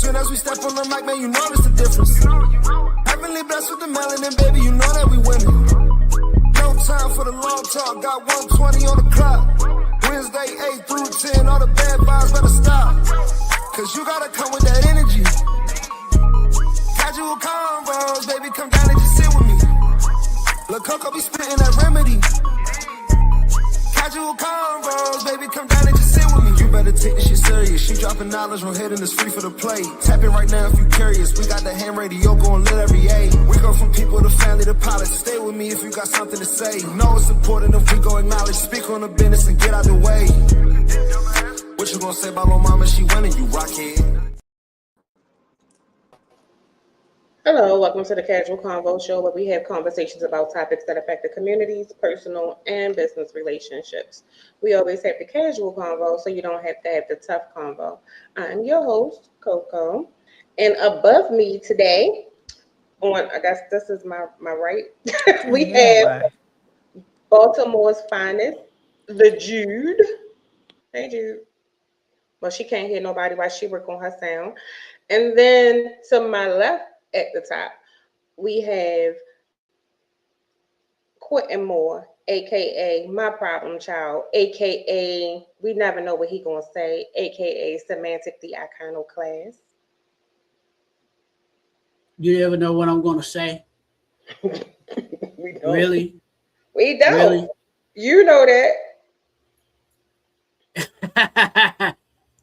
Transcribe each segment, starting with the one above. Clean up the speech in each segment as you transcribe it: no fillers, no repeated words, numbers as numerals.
listen as we step on the mic, man, you know it's the difference. Heavenly blessed with the melanin, baby, you know that we winning. No time for the long talk, got 120 on the clock. Wednesday 8 through 10, all the bad vibes better stop. Cause you gotta come with that energy. Casual convos, baby, come down and just sit with me. Lil' Coco be spitting that remedy. Casual convos, baby, come down and just sit with me. You better take this shit serious. She dropping knowledge, no hitting is free for the play. Tap it right now if you curious. We got the ham radio going lit every A. We go from people to family to pilots. Stay with me if you got something to say. Know it's important if we go acknowledge. Speak on the business and get out the way. What you gonna say about my mama? She winning, you rockhead. Hello, welcome to the Casual Convo Show, where we have conversations about topics that affect the community's personal and business relationships. We always have the casual convo, so you don't have to have the tough convo. I'm your host, Coco, and above me today, I guess this is my right, we have Baltimore's finest, the Jude. Hey, Jude. Well, she can't hear nobody while she work on her sound. And then to my left, at the top, we have Quentin Moore, aka My Problem Child, aka we never know what he gonna say, aka Semantic the Iconoclast. You never know what I'm gonna say. We don't. Really? We don't. Really? You know that.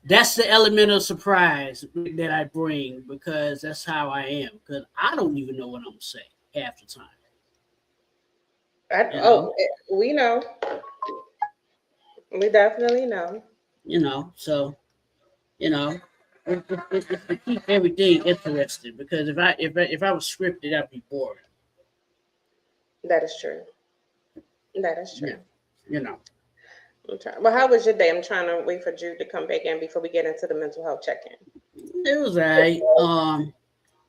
That's the element of surprise that I bring, because that's how I am. Because I don't even know what I'm going to say half the time. We know. We definitely know. So, it's to keep everything interesting. Because if I was scripted, I'd be boring. That is true. Yeah. Well, how was your day? I'm trying to wait for Jude to come back in before we get into the mental health check-in. It was all right.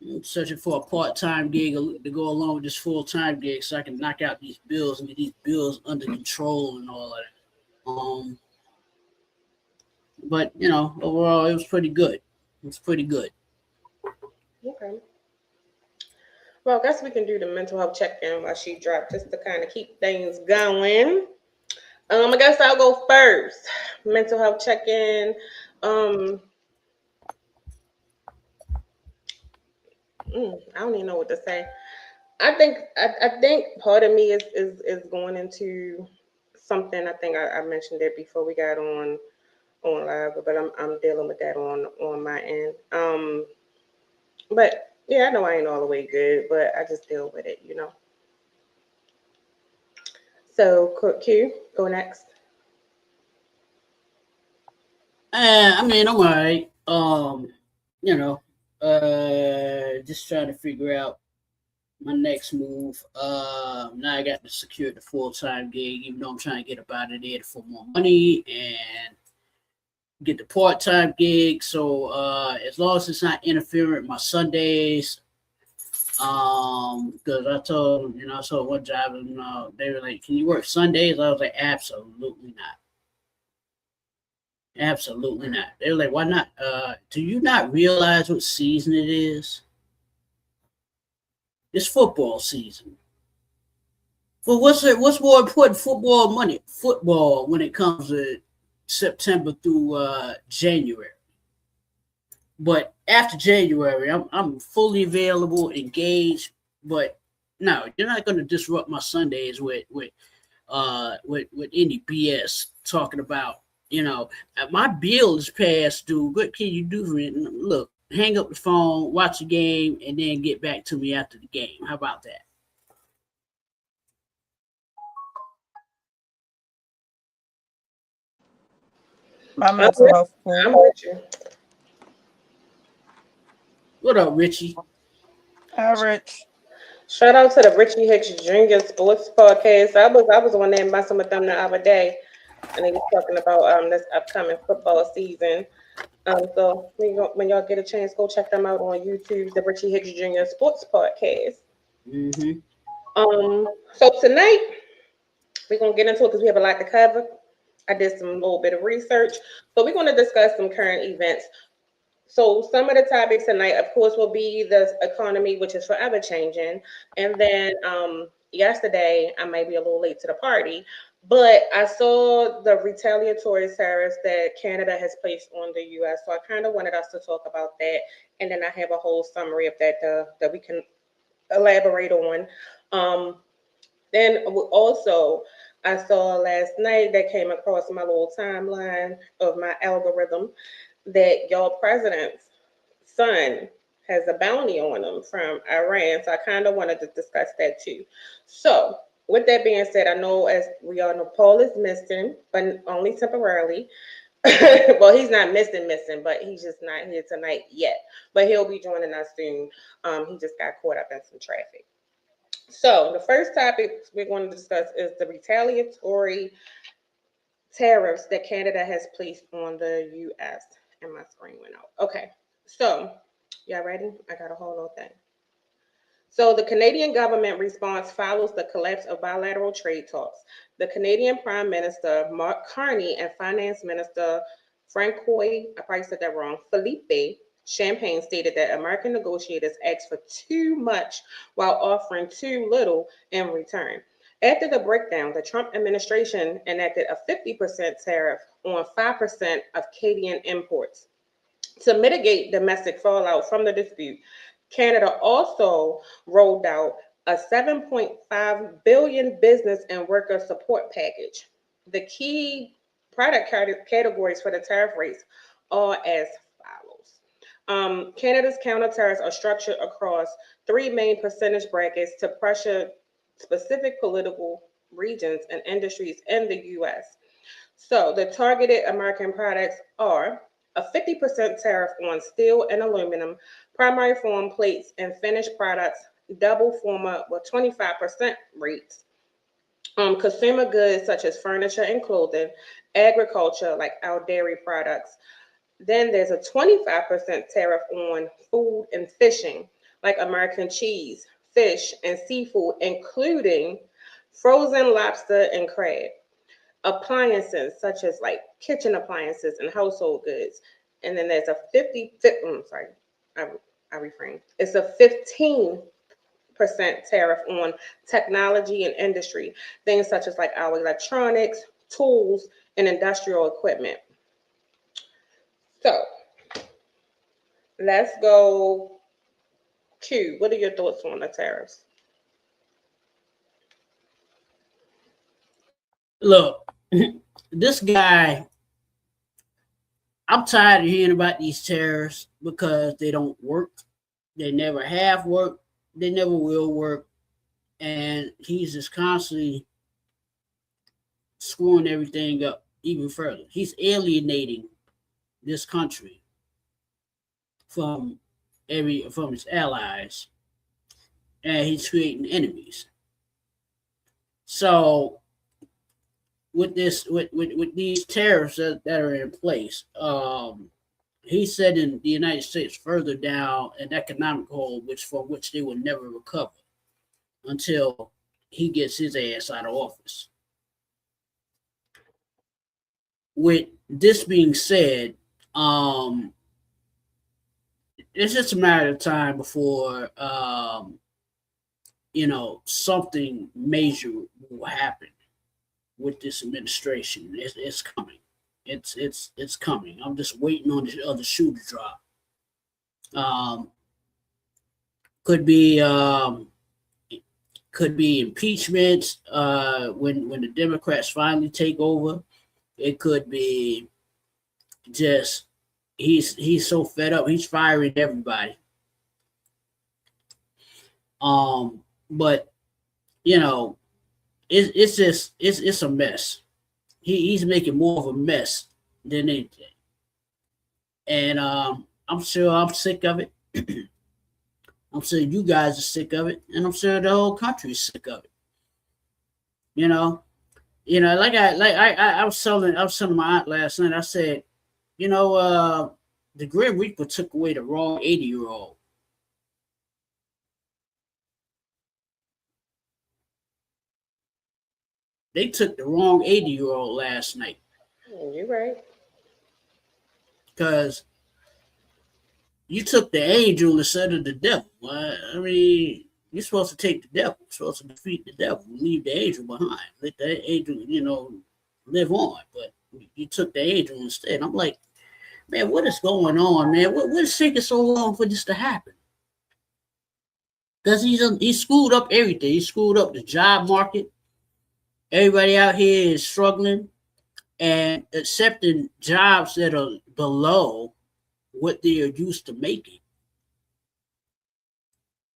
I'm searching for a part-time gig to go along with this full-time gig so I can knock out these bills and get these bills under control and all of that. But, overall, it was pretty good. Okay. Well, I guess we can do the mental health check-in while she dropped, just to kind of keep things going. I guess I'll go first. Mental health check-in. I don't even know what to say. I think part of me is going into something. I think I mentioned it before we got on live, but I'm dealing with that on my end. But yeah, I know I ain't all the way good, but I just deal with it, So, Q, go next. I'm all right. Just trying to figure out my next move. Now I got to secure the full-time gig, even though I'm trying to get up out of there for more money and get the part-time gig. So as long as it's not interfering with my Sundays. Because I told one job, they were like, "Can you work Sundays?" I was like, "Absolutely not. Absolutely not." They were like, "Why not?" Do you not realize what season it is? It's football season. Well, what's more important, football or money? Football when it comes to September through January. But after January, I'm fully available, engaged. But no, you're not going to disrupt my Sundays with any BS talking about, my bill is past due. What can you do for it? Look, hang up the phone, watch the game, and then get back to me after the game. How about that? My mental health. I'm with you. What up, Richie? Hi, Rich. Shout out to the Richie Hicks Jr. Sports Podcast. I was on there messing with them the other day, and they was talking about this upcoming football season. So when y'all get a chance, go check them out on YouTube, the Richie Hicks Jr. Sports Podcast. Mm-hmm. So tonight we're gonna get into it because we have a lot to cover. I did some little bit of research, so we're gonna discuss some current events. So some of the topics tonight, of course, will be the economy, which is forever changing. And then yesterday, I might be a little late to the party, but I saw the retaliatory tariffs that Canada has placed on the U.S. So I kind of wanted us to talk about that, and then I have a whole summary of that that we can elaborate on. Um, then also, I saw last night that came across my little timeline of my algorithm that y'all president's son has a bounty on him from Iran. So I kind of wanted to discuss that too. So with that being said, I know as we all know, Paul is missing, but only temporarily. Well, he's not missing, but he's just not here tonight yet. But he'll be joining us soon. He just got caught up in some traffic. So the first topic we're going to discuss is the retaliatory tariffs that Canada has placed on the U.S. And my screen went out. Okay, so y'all ready? I got a whole little thing. So the Canadian government response follows the collapse of bilateral trade talks. The Canadian Prime Minister Mark Carney and Finance Minister Francois, I probably said that wrong, Philippe Champagne stated that American negotiators asked for too much while offering too little in return. After the breakdown, the Trump administration enacted a 50% tariff on 5% of Canadian imports. To mitigate domestic fallout from the dispute, Canada also rolled out a 7.5 billion business and worker support package. The key product categories for the tariff rates are as follows. Canada's counter tariffs are structured across three main percentage brackets to pressure specific political regions and industries in the US. So the targeted American products are a 50% tariff on steel and aluminum, primary form plates and finished products, double former with 25% rates. Consumer goods such as furniture and clothing, agriculture like our dairy products. Then there's a 25% tariff on food and fishing, like American cheese, fish, and seafood, including frozen lobster and crab. Appliances such as like kitchen appliances and household goods. And then there's a 50, sorry, I, I reframed. It's a 15% tariff on technology and industry, things such as like our electronics, tools, and industrial equipment. So let's go Q. What are your thoughts on the tariffs? Look, this guy, I'm tired of hearing about these tariffs because they don't work. They never have worked. They never will work. And he's just constantly screwing everything up even further. He's alienating this country from from its allies, and he's creating enemies. So with these tariffs that are in place, he's setting the United States further down an economic hole, from which they will never recover until he gets his ass out of office. With this being said, it's just a matter of time before something major will happen with this administration. It's coming. It's coming. I'm just waiting on the other shoe to drop. Could be impeachment when the Democrats finally take over. It could be just he's so fed up. He's firing everybody. But it's a mess. He's making more of a mess than anything, and I'm sure I'm sick of it. I'm sure you guys are sick of it, and I'm sure the whole country is sick of it. Like I was telling my aunt last night. I said, the Grim Reaper took away the wrong 80-year-old. They took the wrong 80-year-old last night. You're right. Because You took the angel instead of the devil. I mean, you're supposed to take the devil. You're supposed to defeat the devil. Leave the angel behind. Let the angel, live on. But you took the angel instead. I'm like, man, what is going on, man? What is taking so long for this to happen? Because he screwed up everything. He screwed up the job market. Everybody out here is struggling and accepting jobs that are below what they are used to making.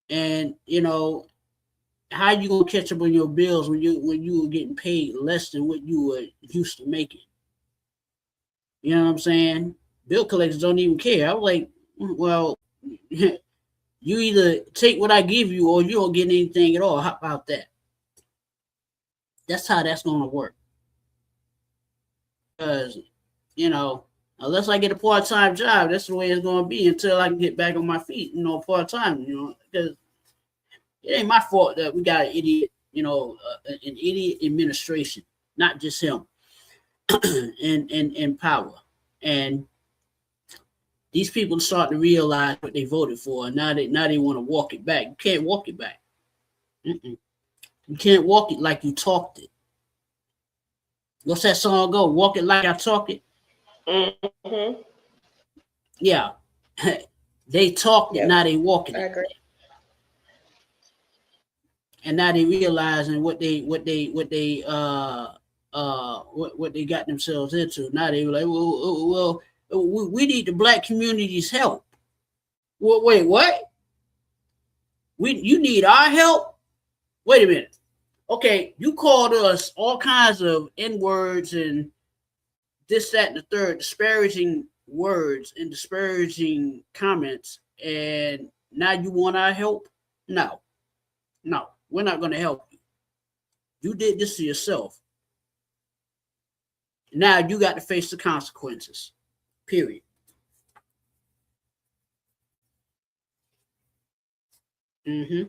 And how you gonna catch up on your bills when you were getting paid less than what you were used to making? You know what I'm saying? Bill collectors don't even care. I was like, well, you either take what I give you or you don't get anything at all. How about that? That's how that's gonna work. Because, unless I get a part-time job, that's the way it's gonna be until I can get back on my feet, part-time, because it ain't my fault that we got an idiot, an idiot administration, not just him, in power. And these people start to realize what they voted for, and now they want to walk it back. You can't walk it back. Mm-mm. You can't walk it like you talked it. What's that song go? Walk it like I talk it. Mm-hmm. Yeah, they talked it. Now they walking it. I agree. And now they realizing what they got themselves into. Now they were like, well, we need the black community's help. Well, wait, what? You need our help? Wait a minute. Okay, you called us all kinds of N-words and this, that, and the third, disparaging words and disparaging comments, and now you want our help? No, we're not going to help you. You did this to yourself. Now you got to face the consequences. Period. Mm-hmm.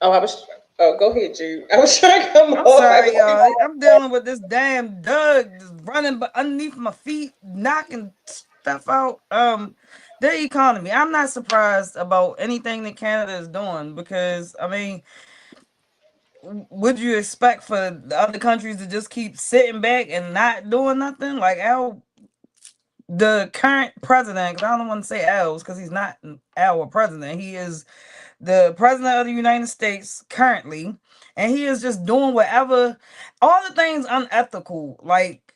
I was. Oh, go ahead, Jude. I was trying to come I'm off. sorry, y'all. I'm dealing with this damn Doug just running underneath my feet, knocking stuff out. The economy. I'm not surprised about anything that Canada is doing because I mean, would you expect for the other countries to just keep sitting back and not doing nothing? Like the current president, because I don't want to say Al's because he's not our president. He is the president of the United States currently, and he is just doing whatever, all the things unethical. Like,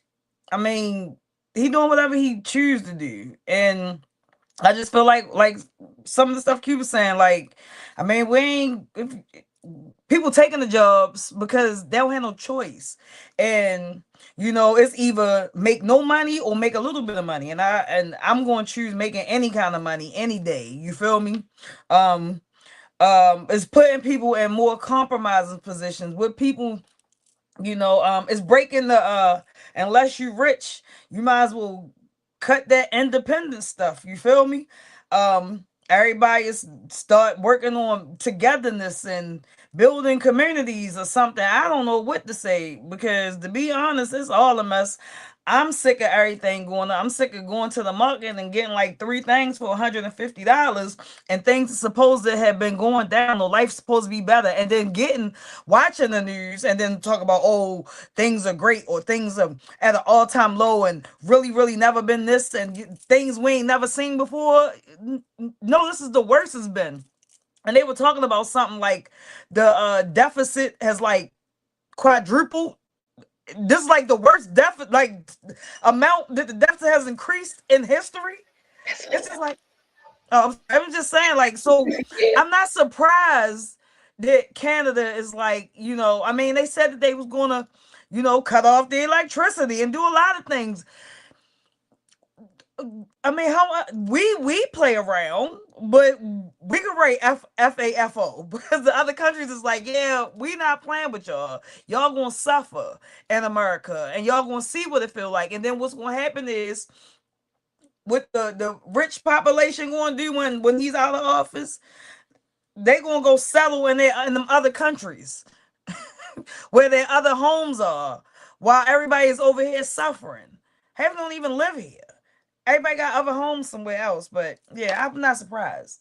I mean, he doing whatever he chooses to do, and I just feel like some of the stuff Q was saying. Like, I mean, we ain't people taking the jobs because they don't have no choice, and it's either make no money or make a little bit of money, and I'm going to choose making any kind of money any day. You feel me? It's putting people in more compromising positions with people, it's breaking the unless you rich, you might as well cut that independent stuff. You feel me? Everybody is start working on togetherness and building communities or something. I don't know what to say because to be honest, it's all a mess. I'm sick of everything going on. I'm sick of going to the market and getting like 3 things for $150 and things are supposed to have been going down or life's supposed to be better, and then watching the news and then talk about, oh, things are great or things are at an all-time low and really never been this and things we ain't never seen before. No, this is the worst it's been. And they were talking about something like the deficit has like quadrupled. This is like the worst deficit, like amount that the deficit has increased in history. It's just like, I'm just saying, like, so I'm not surprised that Canada is like, I mean, they said that they was gonna, cut off the electricity and do a lot of things. I mean, how we play around, but we can rate FAFO because the other countries is like, yeah, we not playing with y'all. Y'all gonna suffer in America, and y'all gonna see what it feel like. And then what's gonna happen is, what the rich population gonna do when he's out of office, they gonna go settle in them other countries where their other homes are, while everybody is over here suffering. Half don't even live here. Everybody got other homes somewhere else, but yeah, I'm not surprised.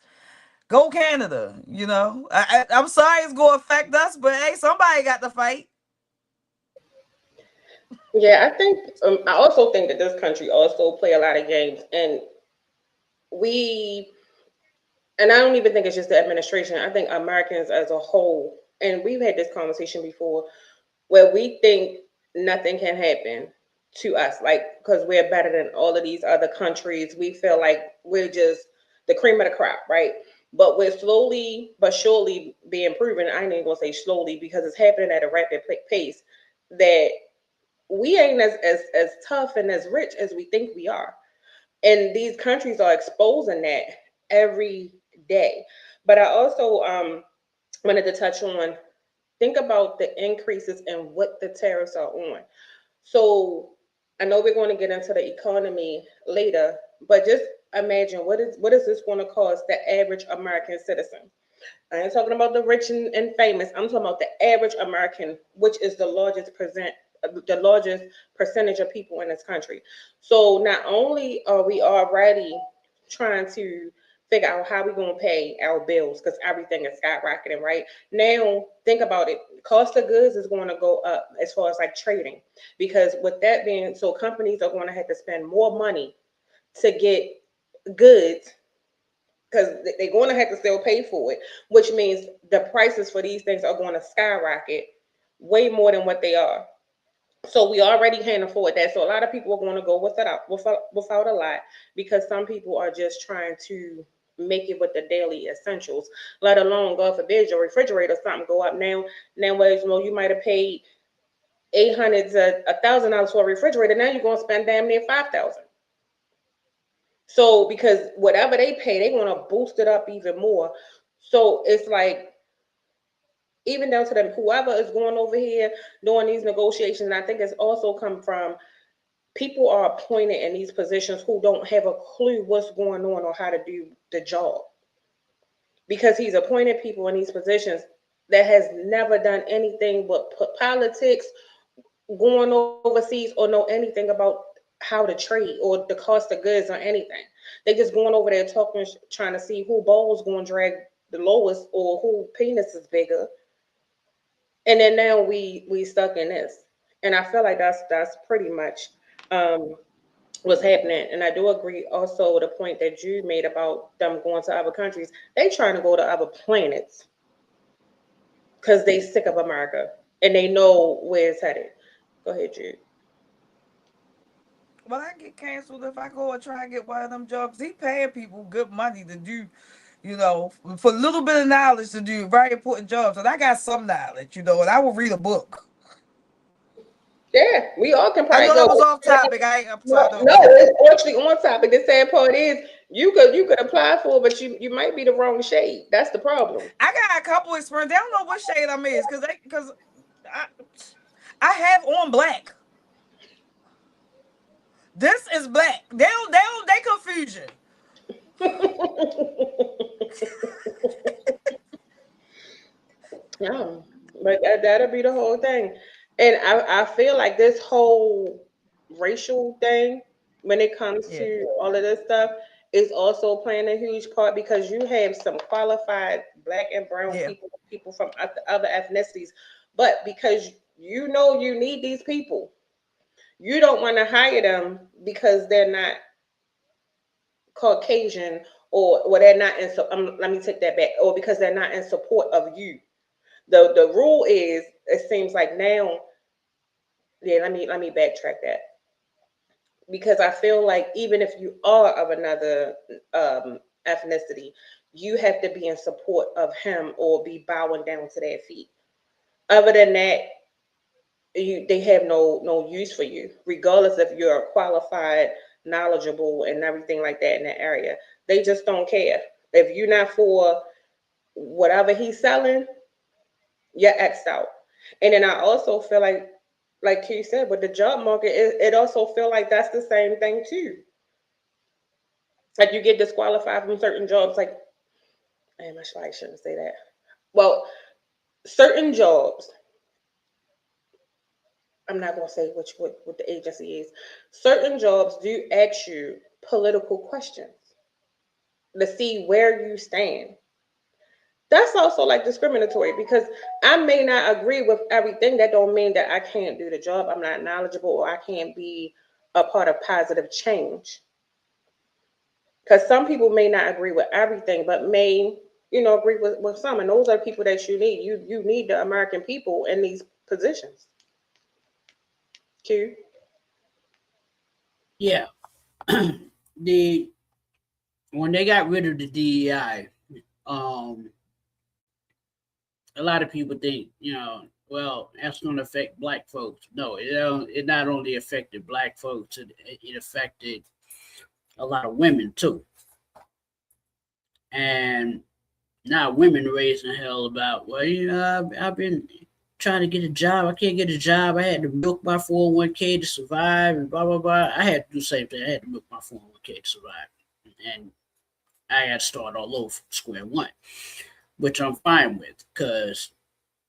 Go Canada, you know. I'm sorry it's going to affect us, but hey, somebody got to fight. Yeah, I think I also think that this country also play a lot of games, and we and I don't even think it's just the administration. I think Americans as a whole, and we've had this conversation before, where we think nothing can happen to us, like because we're better than all of these other countries. We feel like we're just the cream of the crop, right? But we're slowly but surely being proven. I ain't even gonna say slowly because it's happening at a rapid pace that we ain't as tough and as rich as we think we are, and these countries are exposing that every day. But I also wanted to touch on, think about the increases in what the tariffs are on. So I know we're going to get into the economy later, but just imagine what is this going to cost the average American citizen? I ain't talking about the rich and famous. I'm talking about the average American, which is the largest percentage of people in this country. So not only are we already trying to figure out how we're going to pay our bills because everything is skyrocketing, right? Now, think about it. Cost of goods is going to go up as far as like trading, because with that being so, companies are going to have to spend more money to get goods because they're going to have to still pay for it, which means the prices for these things are going to skyrocket way more than what they are. So we already can't afford that. So a lot of people are going to go without a lot, because some people are just trying to make it with the daily essentials, let alone, God forbid, your refrigerator or something go up now. Now, whereas you might have paid 800 to $1,000 for a refrigerator, now you're going to spend damn near 5,000. So because whatever they pay, they want to boost it up even more. So it's like, even down to them, whoever is going over here doing these negotiations, and I think it's also come from people are appointed in these positions who don't have a clue what's going on or how to do the job, because he's appointed people in these positions that has never done anything but put politics, going overseas, or know anything about how to trade or the cost of goods or anything. They just going over there talking, trying to see who ball's going to drag the lowest or who penis is bigger. And then now we stuck in this. And I feel like that's pretty much um what's happening. And I do agree also with the point that you made about them going to other countries. They trying to go to other planets because they sick of America and they know where it's headed. Go ahead, Jude. Well, I get canceled if I go and try and get one of them jobs. He paying people good money to do, for a little bit of knowledge to do very important jobs. And I got some knowledge, and I will read a book. Yeah, we all can I probably know that go. was off topic. I'm sorry. No, No, no, go ahead. it's actually on topic. The sad part is you could apply for it, but you might be the wrong shade. That's the problem. I got a couple experience. They don't know what shade I'm in because I I have on black. This is black. They confusion. Yeah, but that'll be the whole thing. And I feel like this whole racial thing, when it comes Yeah, to all of this stuff, is also playing a huge part, because you have some qualified black and brown yeah. people from other ethnicities, but because you know you need these people, you don't want to hire them because they're not Caucasian, or they're not in. So let me take that back. Or because they're not in support of you. The rule is, it seems like now. Yeah, let me backtrack that, because I feel like even if you are of another ethnicity, you have to be in support of him or be bowing down to their feet. Other than that, they have no use for you, regardless if you're qualified, knowledgeable, and everything like that in that area. They just don't care. If you're not for whatever he's selling, you're X'd out. And then I also feel like you said, with the job market, it also feel like that's the same thing too. Like you get disqualified from certain jobs. Like, damn, I shouldn't say that. Well, certain jobs, I'm not gonna say what the agency is. Certain jobs do ask you political questions to see where you stand. That's also like discriminatory because I may not agree with everything. That don't mean that I can't do the job. I'm not knowledgeable or I can't be a part of positive change. Because some people may not agree with everything, but may, agree with some. And those are people that you need. You need the American people in these positions. Q. Yeah. When they got rid of the DEI, a lot of people think, well, that's going to affect black folks. No, it not only affected black folks, it affected a lot of women too. And now women raising hell about, well, I've been trying to get a job. I can't get a job. I had to milk my 401k to survive and blah, blah, blah. I had to do the same thing. I had to milk my 401k to survive. And I had to start all over from square one, which I'm fine with because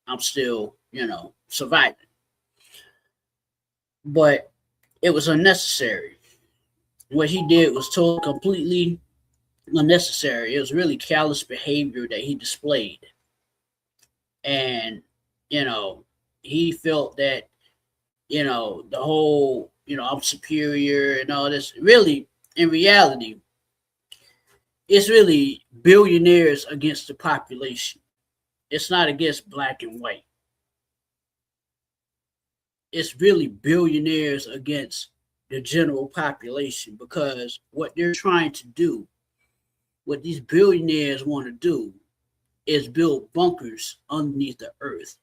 I'm still, surviving. But it was unnecessary. What he did was totally completely unnecessary. It was really callous behavior that he displayed. And, he felt that, the whole, I'm superior and all this. Really, in reality, it's really billionaires against the population. It's not against black and white. It's really billionaires against the general population because what they're trying to do, what these billionaires want to do, is build bunkers underneath the earth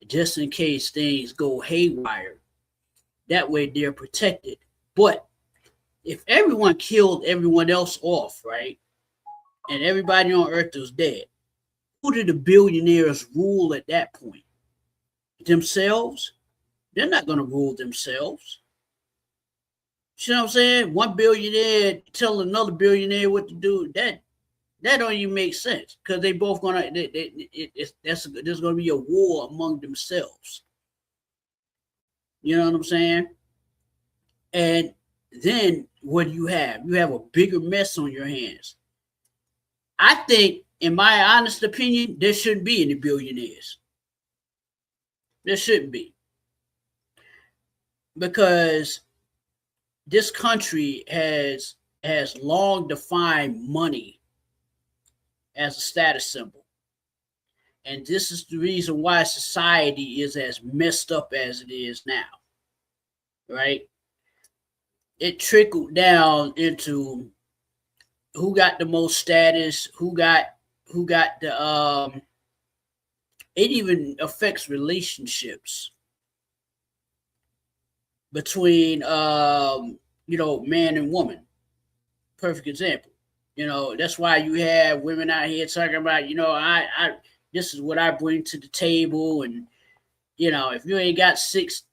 just in case things go haywire. That way they're protected. But if everyone killed everyone else off, right, and everybody on earth was dead, who did the billionaires rule at that point? Themselves? They're not going to rule themselves. You know what I'm saying? One billionaire telling another billionaire what to do, that don't even make sense because they both gonna. There's gonna be a war among themselves. You know what I'm saying? And then what do you have? You have a bigger mess on your hands. I think, in my honest opinion, there shouldn't be any billionaires. There shouldn't be. Because this country has long defined money as a status symbol. And this is the reason why society is as messed up as it is now. Right? It trickled down into who got the most status, who got the it even affects relationships between man and woman. Perfect example. That's why you have women out here talking about, I this is what I bring to the table, and if you ain't got six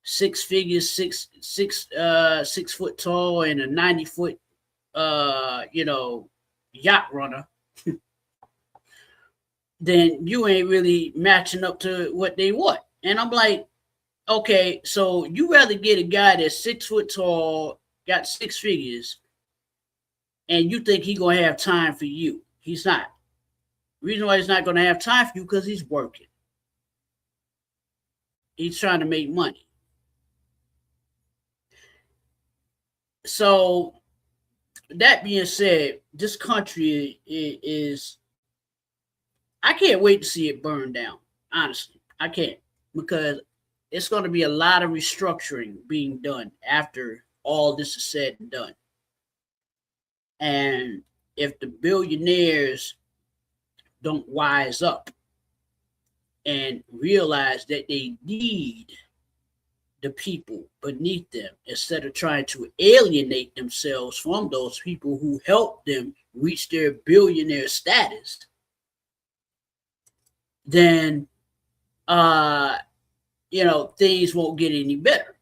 figures, 6 foot tall and a 90-foot yacht runner, then you ain't really matching up to what they want. And I'm like, okay, so you rather get a guy that's 6 foot tall, got 6 figures, and you think he's gonna have time for you. He's not. The reason why he's not gonna have time for you because he's working. He's trying to make money. So that being said, this country is I can't wait to see it burn down. Honestly, I can't, because it's going to be a lot of restructuring being done after all this is said and done. And if the billionaires don't wise up and realize that they need the people beneath them instead of trying to alienate themselves from those people who helped them reach their billionaire status, then things won't get any better.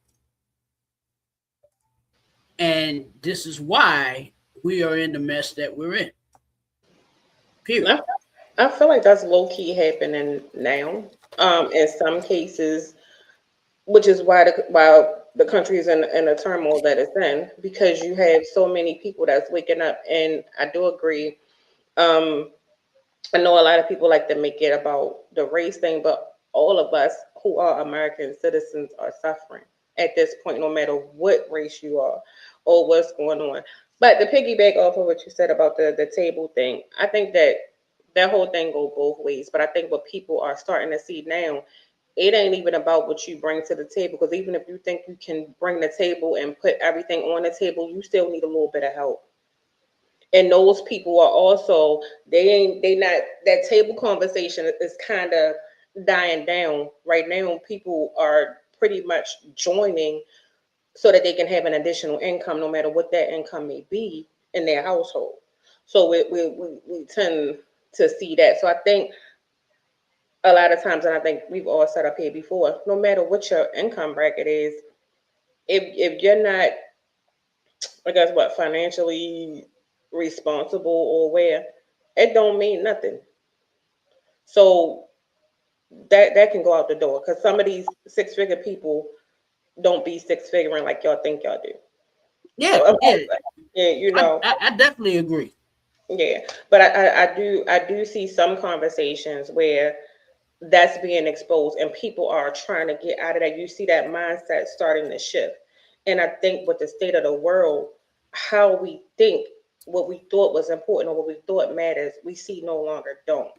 And this is why we are in the mess that we're in. Period. I feel like that's low key happening now. In some cases, which is why the country is in a turmoil that it's in, because you have so many people that's waking up. And I do agree. Um, I know a lot of people like to make it about the race thing, but all of us who are American citizens are suffering at this point, no matter what race you are or what's going on. But to piggyback off of what you said about the table thing, I think that that whole thing go both ways. But I think what people are starting to see now, it ain't even about what you bring to the table. Because even if you think you can bring the table and put everything on the table, you still need a little bit of help. And those people are also, they not, that table conversation is kind of dying down right now. People are pretty much joining so that they can have an additional income, no matter what that income may be in their household. So we tend to see that. So I think a lot of times, and I think we've all set up here before, no matter what your income bracket is, if you're not, I guess what, financially responsible or aware, it don't mean nothing. So that can go out the door, because some of these 6 figure people don't be 6 figuring like y'all think y'all do. Yeah, So yeah. yeah, I definitely agree. yeah. But I do see some conversations where that's being exposed and people are trying to get out of that. You see that mindset starting to shift. And I think with the state of the world, how we think, what we thought was important or what we thought matters, we see no longer don't.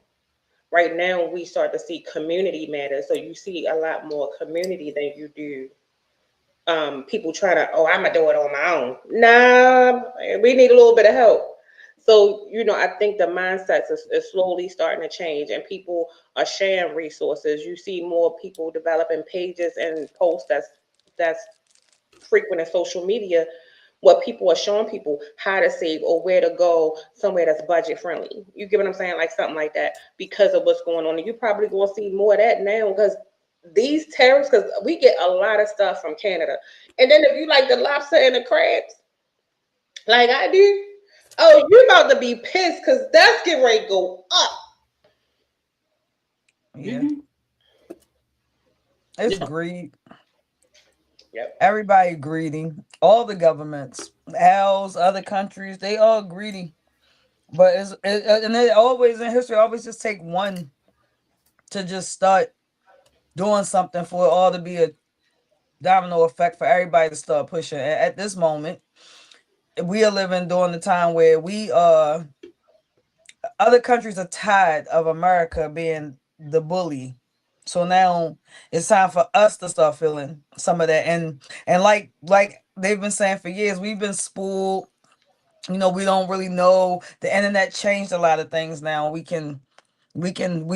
Right now, we start to see community matters. So you see a lot more community than you do people try to, oh, I'm gonna do it on my own. Nah, we need a little bit of help. So, I think the mindset is slowly starting to change, and people are sharing resources. You see more people developing pages and posts that's frequent in social media, what people are showing people how to save or where to go somewhere that's budget friendly. You get what I'm saying? Like something like that, because of what's going on. And you probably going to see more of that now, because these tariffs, because we get a lot of stuff from Canada. And then if you like the lobster and the crabs, like I do, oh, you about to be pissed because that's getting ready to go up. Yeah, Hmm. it's Yeah. greed. Yep. Everybody greedy. All the governments, else other countries, they all greedy. But and it always in history always just take one to just start doing something for it all to be a domino effect for everybody to start pushing. At this moment, we are living during the time where we other countries are tired of America being the bully. So now it's time for us to start feeling some of that. And like they've been saying for years, we've been spoiled. We don't really know. The internet changed a lot of things now. We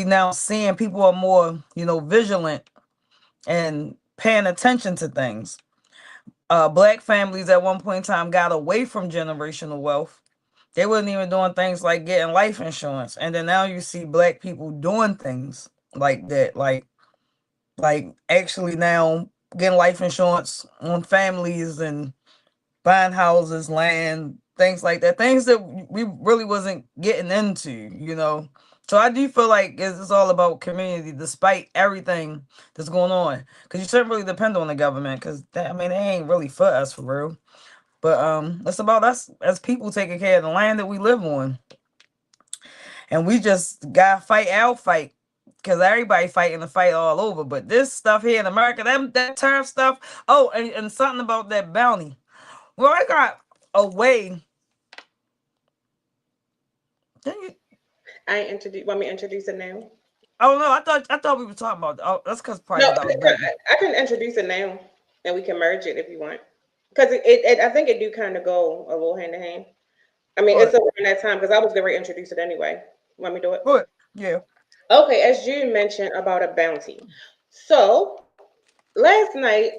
now seeing people are more, vigilant and paying attention to things. Black families at one point in time got away from generational wealth. They wasn't even doing things like getting life insurance. And then now you see black people doing things like that. Like actually now getting life insurance on families and buying houses, land, things like that. Things that we really wasn't getting into. So I do feel like it's all about community, despite everything that's going on. Because you shouldn't really depend on the government, because they ain't really for us for real. But it's about us as people taking care of the land that we live on, and we just gotta fight our fight. Because everybody fighting the fight all over. But this stuff here in America, that tariff stuff. Oh, and something about that bounty. Well, I got a way. Didn't you? Want me to introduce it now? Oh no, I thought we were talking about. Oh, that's probably No, because I was breaking. I can introduce it now, and we can merge it if you want. Because I think it do kind of go a little hand in hand. I mean, it's What? around that time because I was going to introduce it anyway. Want me to do it? What? Yeah. Okay, as you mentioned about a bounty. So last night,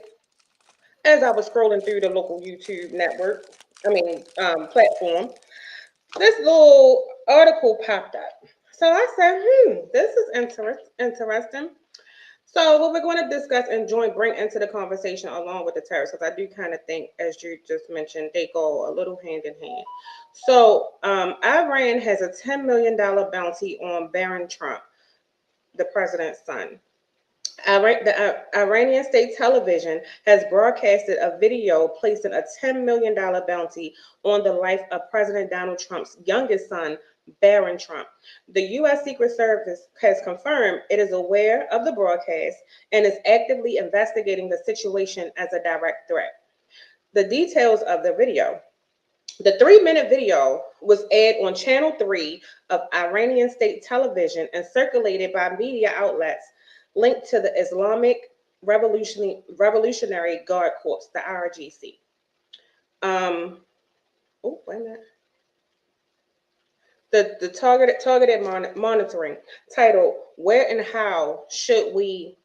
as I was scrolling through the local YouTube network, platform, this little article popped up. So I said, this is interesting. So what we're going to discuss and bring into the conversation along with the tariffs, because I do kind of think, as you just mentioned, they go a little hand in hand. So Iran has a $10 million bounty on Barron Trump, the president's son. The Iranian state television has broadcasted a video placing a $10 million bounty on the life of President Donald Trump's youngest son, Barron Trump. The U.S. Secret Service has confirmed it is aware of the broadcast and is actively investigating the situation as a direct threat. The details of the video. The 3-minute video was aired on Channel 3 of Iranian state television and circulated by media outlets linked to the Islamic Revolutionary Guard Corps, the IRGC. Wait a minute. The targeted monitoring titled "Where and How Should We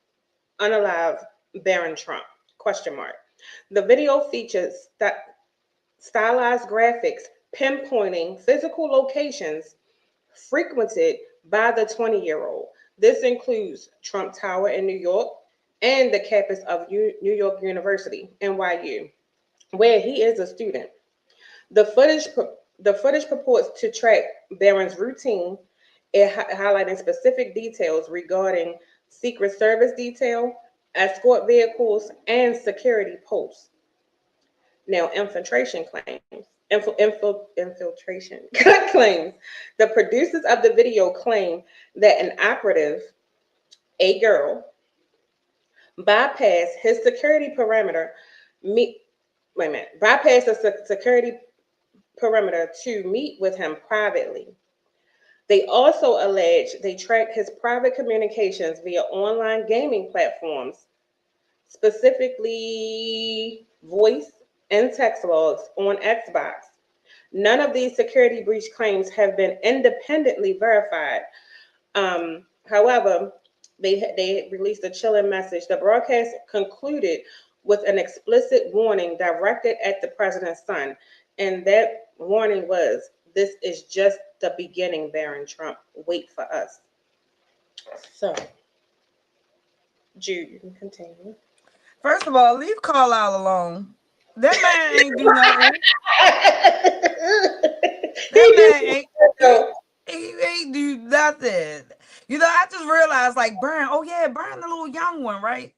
Unalive Barron Trump?" Question mark. The video features stylized graphics pinpointing physical locations frequented by the 20-year-old. This includes Trump Tower in New York and the campus of New York University, NYU, where he is a student. The footage purports to track Barron's routine, highlighting specific details regarding Secret Service detail, escort vehicles, and security posts. Now, infiltration claims. Infiltration claims. The producers of the video claim that an operative, a girl, bypassed his security perimeter. Bypassed the security perimeter to meet with him privately. They also allege they tracked his private communications via online gaming platforms, specifically voice and text logs on Xbox. None of these security breach claims have been independently verified. However, they released a chilling message. The broadcast concluded with an explicit warning directed at the president's son. And that warning was, "This is just the beginning, Barron Trump. Wait for us." So, Jude, you can continue. First of all, leave Carlisle alone. That man ain't do nothing. That man ain't do nothing. I just realized, like, Barron, Barron, the little young one, right?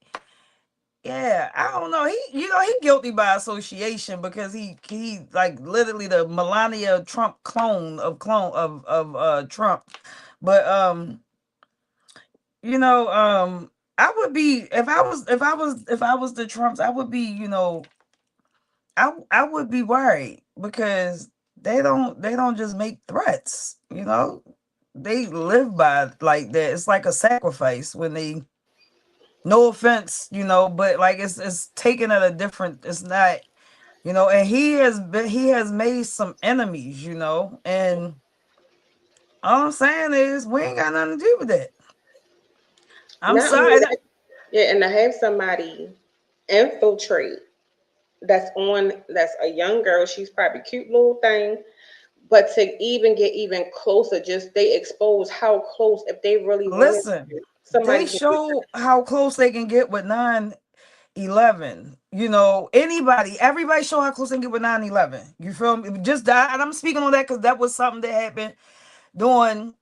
Yeah, I don't know. He guilty by association because he like literally the Melania Trump clone of Trump. But I would be if I was the Trumps, I would be, I would be worried because they don't just make threats, they live by like that. It's like a sacrifice when they, no offense, but like it's taken at a different, it's not, and he has made some enemies, and all I'm saying is we ain't got nothing to do with it. I'm sorry. And to have somebody infiltrate that's a young girl, she's probably a cute little thing, but to even get even closer, just they expose how close, if they really listen, they show how close they can get with 9/11. Everybody show how close they can get with 9/11. You feel me? Just that, and I'm speaking on that because that was something that happened during,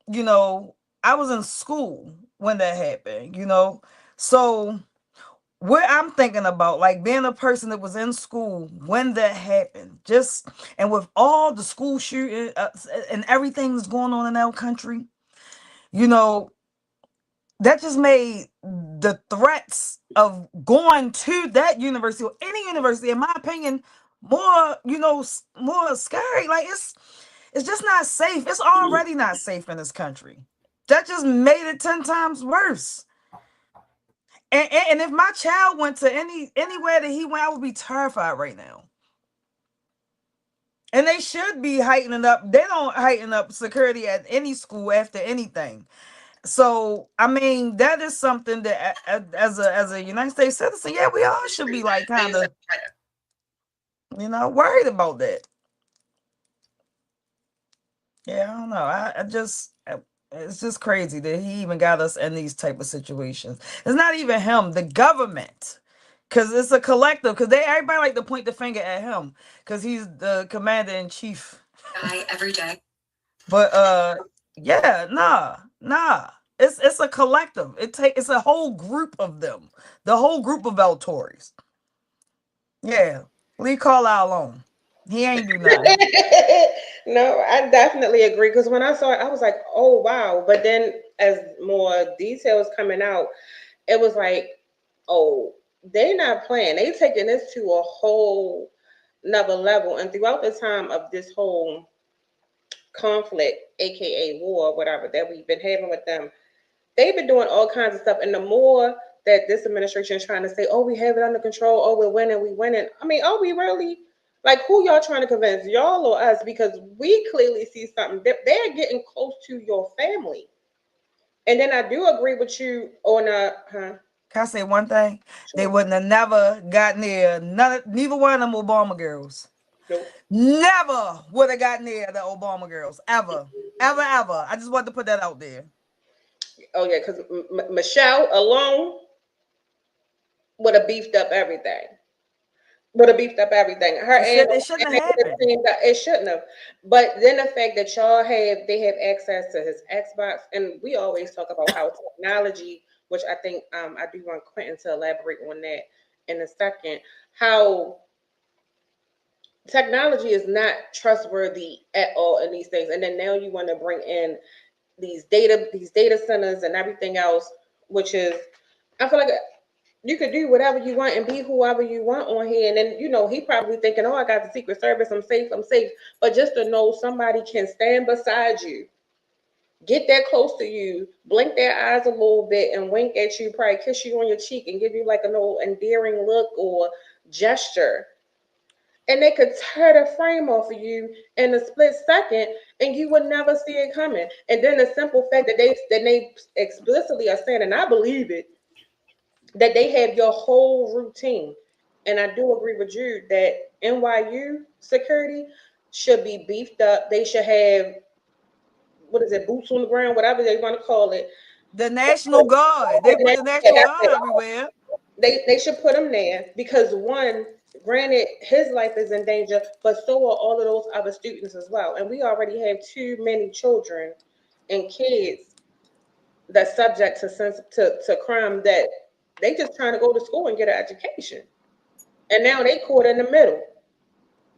I was in school when that happened, so what I'm thinking about, like being a person that was in school when that happened, and with all the school shooting and everything that's going on in our country, that just made the threats of going to that university or any university, in my opinion, more, more scary. Like it's just not safe. It's already not safe in this country. That just made it 10 times worse. And if my child went to anywhere that he went, I would be terrified right now. And they should be heightening up. They don't heighten up security at any school after anything. So, I mean, that is something that as a United States citizen, yeah, we all should be like kind of, worried about that. Yeah, I don't know. It's just crazy that he even got us in these type of situations. It's not even him, the government, because it's a collective. Because everybody like to point the finger at him because he's the commander in chief. Every day. But yeah, nah. It's a collective. It's a whole group of them. The whole group of El Tories. Yeah. Leave Carlisle alone. He ain't do nothing. No, I definitely agree. Because when I saw it, I was like, oh wow. But then as more details coming out, it was like, oh, they not playing. They taking this to a whole another level. And throughout the time of this whole conflict, aka war, whatever that we've been having with them, they've been doing all kinds of stuff. And the more that this administration is trying to say, oh, we have it under control, oh, we're winning, we winning. I mean, are we really? Like, who y'all trying to convince, y'all or us? Because we clearly see something. They're getting close to your family. And then I do agree with you on Can I say one thing? Sure. They wouldn't have never got near neither one of them Obama girls. Nope. Never would have got near the Obama girls. Ever. Ever. I just wanted to put that out there. Oh, yeah, because Michelle alone would have beefed up everything. It shouldn't have happened. It shouldn't have. But then the fact that they have access to his Xbox, and we always talk about how technology, which I think I do want Quentin to elaborate on that in a second, how technology is not trustworthy at all in these things. And then now you want to bring in these data centers and everything else, which is, I feel like you could do whatever you want and be whoever you want on here. And then, he probably thinking, oh, I got the Secret Service, I'm safe. But just to know somebody can stand beside you, get that close to you, blink their eyes a little bit and wink at you, probably kiss you on your cheek and give you like an old endearing look or gesture. And they could tear the frame off of you in a split second and you would never see it coming. And then the simple fact that they explicitly are saying, and I believe it, that they have your whole routine. And I do agree with you that NYU security should be beefed up. They should have, boots on the ground, whatever they want to call it. The National Guard. They put the National Guard everywhere. They should put them there because, one, granted, his life is in danger, but so are all of those other students as well. And we already have too many children and kids that's subject to crime that they just trying to go to school and get an education. And now they caught in the middle.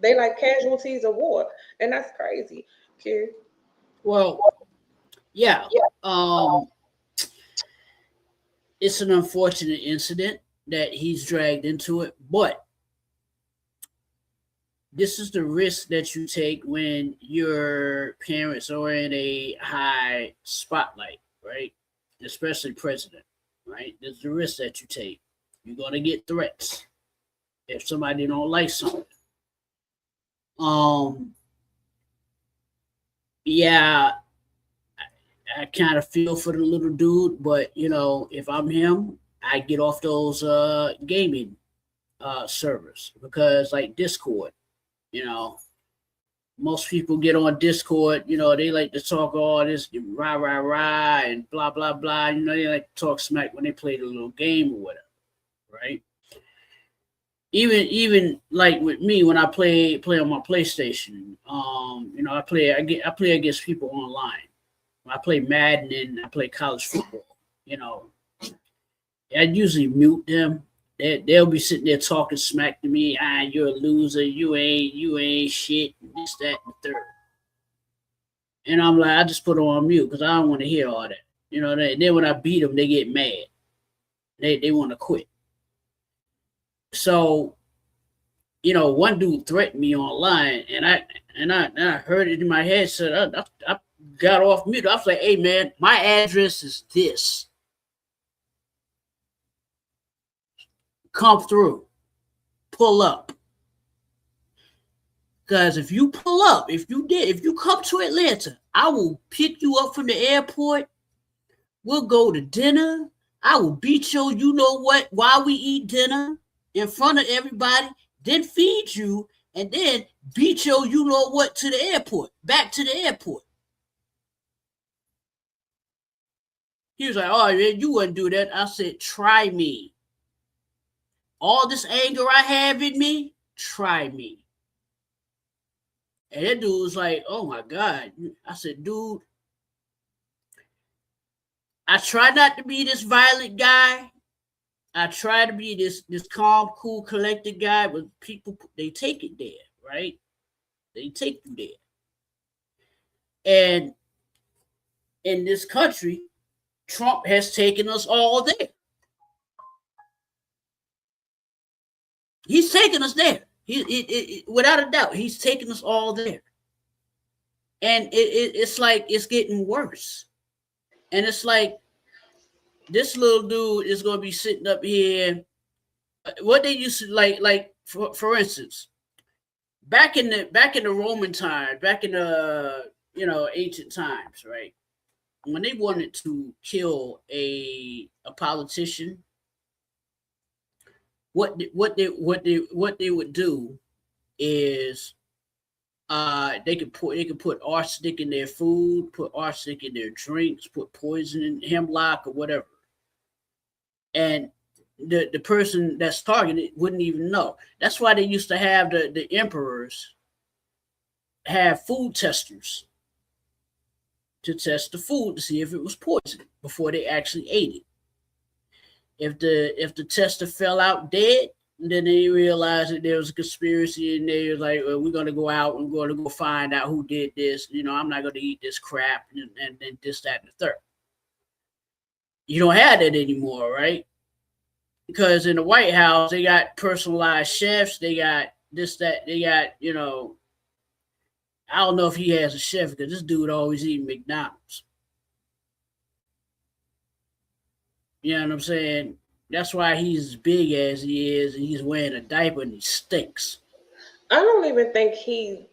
They like casualties of war. And that's crazy. Q. Well, yeah. It's an unfortunate incident that he's dragged into it, but this is the risk that you take when your parents are in a high spotlight, right? Especially president, right? There's the risk that you take. You're going to get threats if somebody don't like something. Yeah, I kind of feel for the little dude, but if I'm him, I get off those gaming servers because like Discord, most people get on Discord, they like to talk all this rah rah rah and blah blah blah. They like to talk smack when they play the little game or whatever, right? Even like with me when I play on my PlayStation, I play against people online. When I play Madden and I play college football, I usually mute them. They'll be sitting there talking smack to me. You're a loser. You ain't shit. This, that, and the third. And I'm like, I just put them on mute because I don't want to hear all that. Then when I beat them, they get mad. They want to quit. So, one dude threatened me online, and I heard it in my head. Said I got off mute. I was like, hey man, my address is this. Come through. Pull up. Because if you pull up, if you come to Atlanta, I will pick you up from the airport. We'll go to dinner. I will beat you know what while we eat dinner in front of everybody, then feed you, and then beat you know what to the airport, back to the airport. He was like, oh, man, you wouldn't do that. I said, try me. All this anger I have in me, try me. And that dude was like, oh, my God. I said, dude, I try not to be this violent guy. I try to be this calm, cool, collected guy, but people they take it there, right? They take you there. And in this country, Trump has taken us all there. He's taken us there. Without a doubt, he's taken us all there. And it's like it's getting worse. And it's like this little dude is going to be sitting up here. What they used to like for instance, back in the Roman time, back in the ancient times, right? When they wanted to kill a politician, what they would do is they could put arsenic in their food, put arsenic in their drinks, put poison in hemlock or whatever, and the person that's targeted wouldn't even know. That's why they used to have the emperors have food testers to test the food to see if it was poison before they actually ate it. If the tester fell out dead, then they realized that there was a conspiracy, and they were like, well, we're going to go out and we're going to go find out who did this. I'm not going to eat this crap and this, that, and the third. You don't have that anymore, right? Because in the White House, they got personalized chefs. They got this, that. They got, I don't know if he has a chef because this dude always eating McDonald's. You know what I'm saying? That's why he's as big as he is, and he's wearing a diaper and he stinks. I don't even think he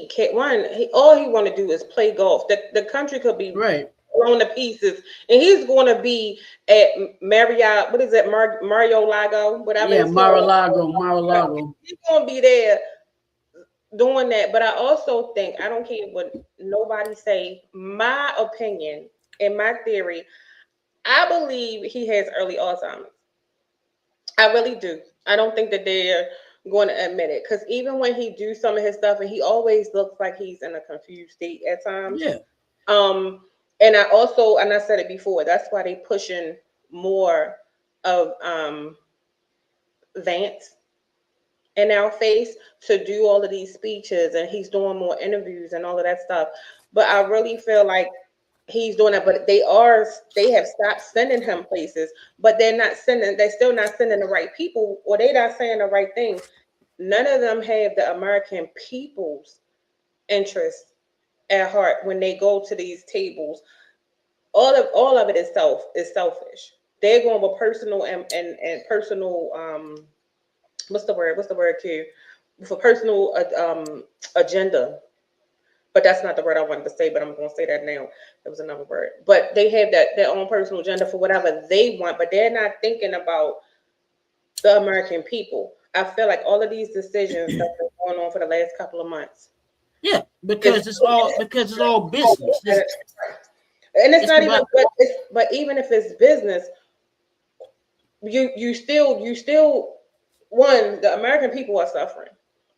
can't run. All he want to do is play golf. The country could be right blown to pieces, and he's going to be at Marriott. What is that? Mario Lago, whatever. Yeah, Mar-a-Lago. He's going to be there doing that. But I also think, I don't care what nobody say, my opinion and my theory, I believe he has early Alzheimer's. I really do. I don't think that they're going to admit it, because even when he do some of his stuff, and he always looks like he's in a confused state at times. Yeah. And I said it before, that's why they pushing more of Vance in our face to do all of these speeches, and he's doing more interviews and all of that stuff. But I really feel like he's doing that, but they have stopped sending him places, but they're still not sending the right people, or they're not saying the right thing. None of them have the American people's interest at heart when they go to these tables. All of it is selfish. They're going with personal and personal what's the word, Q? For personal agenda. But that's not the word I wanted to say, but I'm going to say that now. There was another word. But they have their own personal agenda for whatever they want, but they're not thinking about the American people. I feel like all of these decisions that have been going on for the last couple of months. Yeah, because it's all business. And it's not even, but even if it's business, you still the American people are suffering.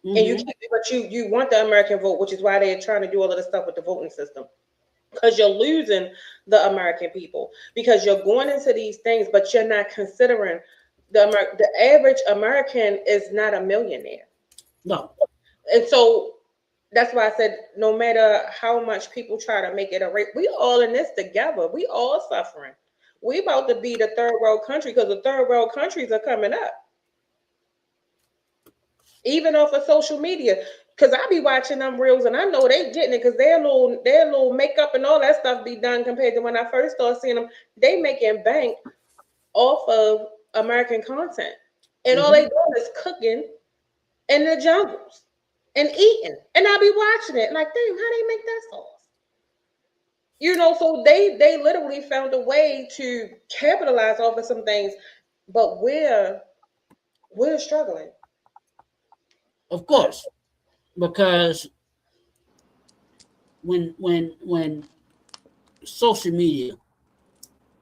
Mm-hmm. And you want the American vote, which is why they're trying to do all of this stuff with the voting system, because you're losing the American people, because you're going into these things, but you're not considering the average American is not a millionaire. No. And so that's why I said, no matter how much people try to make it a race, we all in this together. We all suffering. We about to be the third world country, because the third world countries are coming up. Even off of social media, because I be watching them reels, and I know they getting it, because their little makeup and all that stuff be done compared to when I first started seeing them. They making bank off of American content, and all they doing is cooking in the jungles and eating, and I be watching it like, damn, how they make that sauce? So they literally found a way to capitalize off of some things, but we're struggling. Of course, because when social media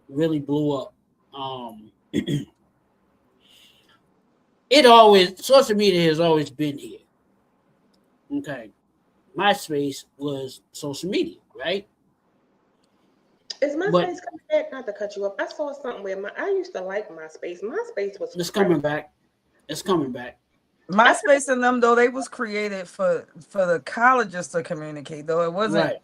really blew up, social media has always been here. Okay, MySpace was social media, right? Is But MySpace coming back? Not to cut you off. I saw something where I used to like MySpace. MySpace was it's coming back. It's coming back. MySpace and them though, they was created for the colleges to communicate though. Right.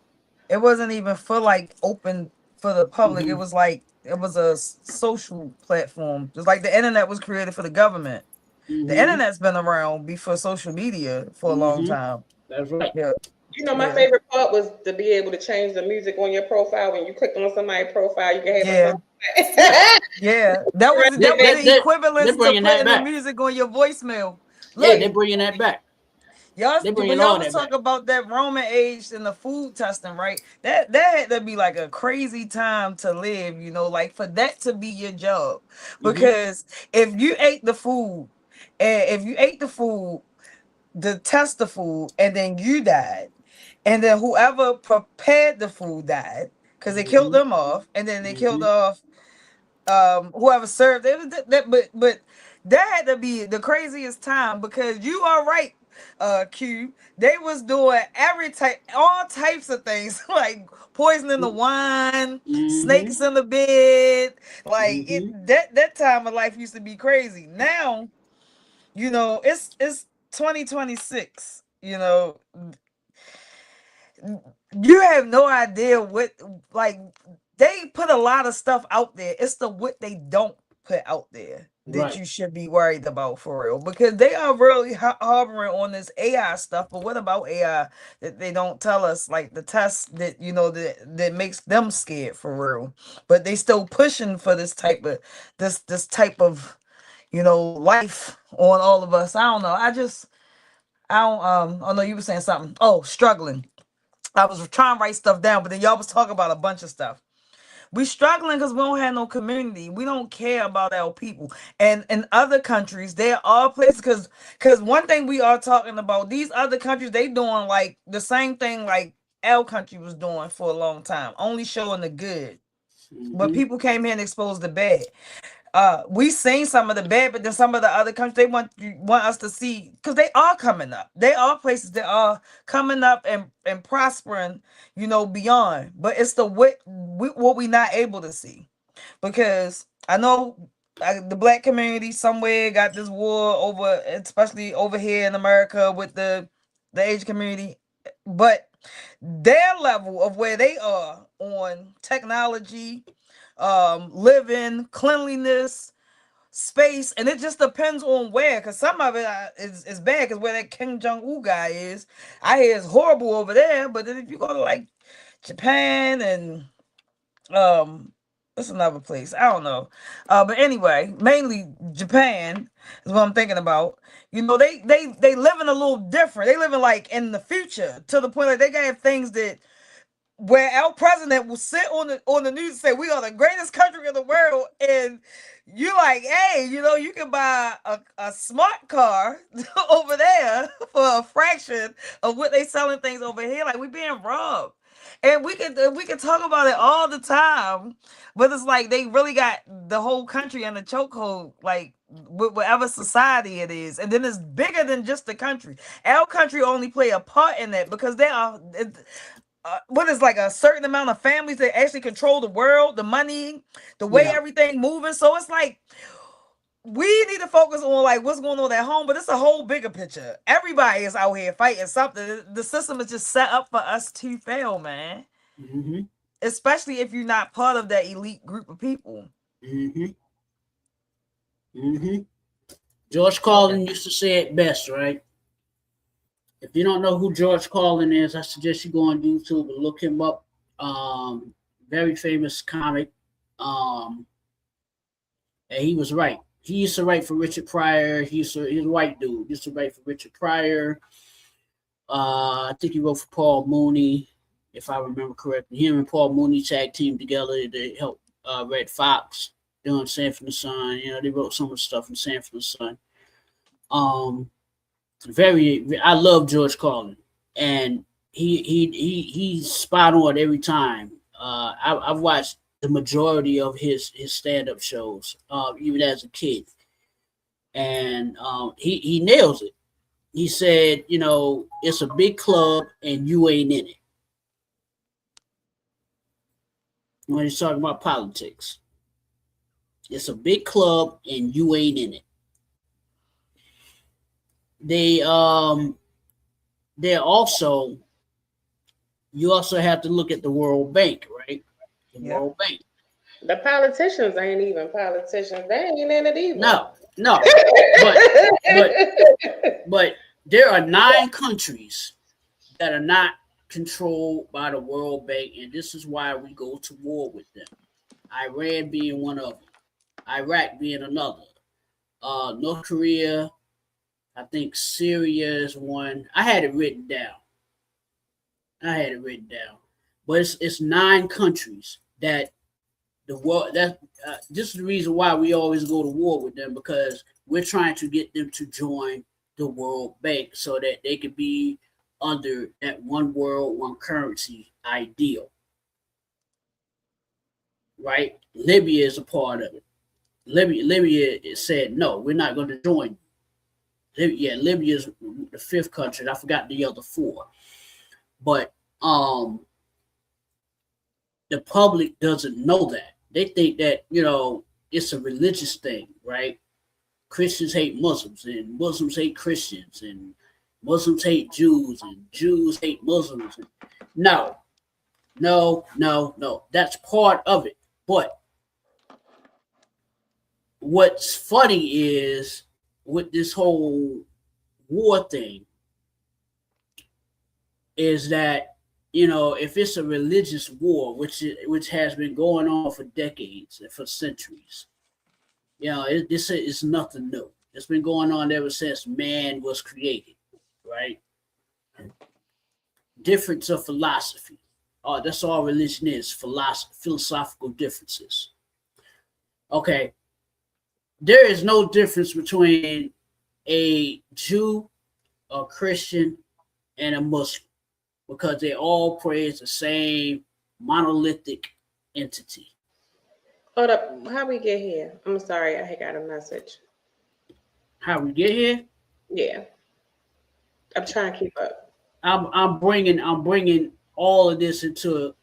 It wasn't even for like open for the public. Mhm. It was like it was a social platform, just like the internet was created for the government. The Mhm. internet's been around before social media for a long Mhm. time. That's right. Yeah, You know, my yeah, favorite part was to be able to change the music on your profile. When you clicked on somebody's profile, you can have a yeah, song. yeah. That was They, they, the they, they're equivalence to bringing that putting the back. music on your voicemail. Yeah, Look, they're bringing that back. y'all, They're when bringing y'all all was that back. talking about that Roman age and the food testing, right? That had to be like a crazy time to live, you know, like for that to be your job. Because if you ate the food, and if you ate the food, to test the food, and then you died, and then whoever prepared the food died because they killed them off, and then they killed off whoever served it. But that had to be the craziest time because you are right, Q. They was doing all types of things like poisoning the wine, snakes in the bed, like that time of life used to be crazy. Now, you know, it's 2026, you know, you have no idea what, like, they put a lot of stuff out there. It's the what they don't put out there that Right. you should be worried about for real, because they are really harboring on this AI stuff. But what about AI that they don't tell us, like the tests that, you know, that makes them scared for real, but they still pushing for this type of, you know, life on all of us. I don't know. I don't oh no, you were saying something. Oh, struggling. I was trying to write stuff down, but then y'all was talking about a bunch of stuff. We struggling because we don't have no community. We don't care about our people. And in other countries, there are places, because one thing we are talking about, these other countries, they doing like the same thing like our country was doing for a long time, only showing the good. But people came here and exposed the bad. We seen some of the bad, but then some of the other countries, they want us to see, because they are coming up. They are places that are coming up and prospering, you know, beyond. But it's the what we not able to see, because I know the black community somewhere got this war over, especially over here in America with the Asian community, but their level of where they are on technology, living, cleanliness, space, and it just depends on where, because some of it is bad, because where that Kim Jong-un guy is, I hear it's horrible over there. But then if you go to like Japan and that's another place, I don't know, but anyway, mainly Japan is what I'm thinking about. You know, they living a little different. They living like in the future, to the point like they got things that, where our president will sit on the news and say we are the greatest country in the world, and you like, hey, you know, you can buy a smart car over there for a fraction of what they selling things over here. Like, we being robbed. And we can talk about it all the time, but it's like they really got the whole country in the chokehold, like whatever society it is, and then it's bigger than just the country. Our country only play a part in that because they are what is like a certain amount of families that actually control the world, the money, the way Yeah. everything moving. So it's like we need to focus on like what's going on at home, but it's a whole bigger picture. Everybody is out here fighting something. The system is just set up for us to fail, man. Mm-hmm. Especially if you're not part of that elite group of people. Mm-hmm. Mm-hmm. George Carlin used to say it best, right? If you don't know who George Carlin is, I suggest you go on YouTube and look him up. Very famous comic. And he was right. He used to write for Richard Pryor. He's a white dude. He used to write for Richard Pryor. I think he wrote for Paul Mooney, if I remember correctly. Him and Paul Mooney tag team together. They helped Red Fox doing Sanford and the Son. You know, they wrote some of the stuff from Sanford and the Son. I love George Carlin, and he's spot on every time. I've watched the majority of his stand-up shows, even as a kid, and he nails it. He said, you know, it's a big club and you ain't in it. when he's talking about politics. It's a big club and you ain't in it. They're also, you also have to look at the World Bank, right? The World Bank. The politicians ain't even politicians. They ain't in it either. No. But there are 9 countries that are not controlled by the World Bank, and this is why we go to war with them. Iran being one of them, Iraq being another, North Korea, I think Syria is one. I had it written down. But it's 9 countries that the world, that this is the reason why we always go to war with them, because we're trying to get them to join the World Bank so that they could be under that one world, one currency ideal. Right? Libya is a part of it. Libya said, no, we're not going to join you. Libya is the 5th country. I forgot the other 4. But the public doesn't know that. They think that, it's a religious thing, right? Christians hate Muslims, and Muslims hate Christians, and Muslims hate Jews, and Jews hate Muslims. No. That's part of it. But what's funny is with this whole war thing is that, if it's a religious war, which has been going on for decades and for centuries, this is nothing new. It's been going on ever since man was created, right? Difference of philosophy. That's all religion is, philosophical differences. Okay. There is no difference between a Jew, a Christian, and a Muslim, because they all praise the same monolithic entity. Hold up. How we get here? I'm sorry. I got a message. How we get here? Yeah. I'm trying to keep up. I'm bringing all of this into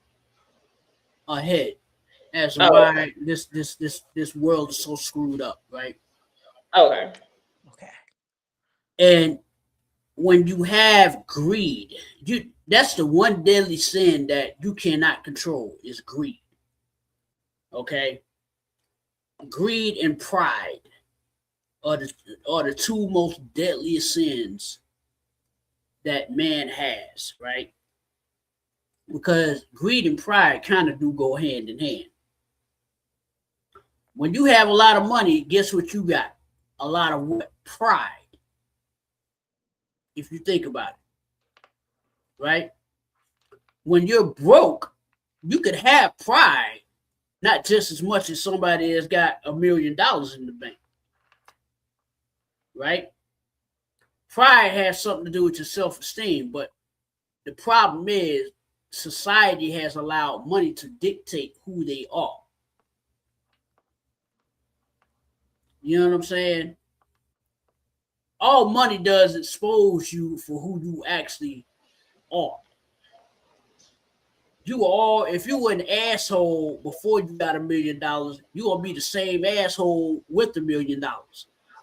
a head as to why this world is so screwed up, right? Okay. And when you have greed, that's the one deadly sin that you cannot control is greed. Okay? Greed and pride are the 2 most deadliest sins that man has, right? Because greed and pride kind of do go hand in hand. When you have a lot of money, guess what you got? A lot of what? Pride. If you think about it, right? When you're broke, you could have pride, not just as much as somebody has got $1 million in the bank, right? Pride has something to do with your self-esteem, but the problem is society has allowed money to dictate who they are. You know what I'm saying? All money does expose you for who you actually are. If you were an asshole before you got $1 million, you're gonna be the same asshole with $1 million.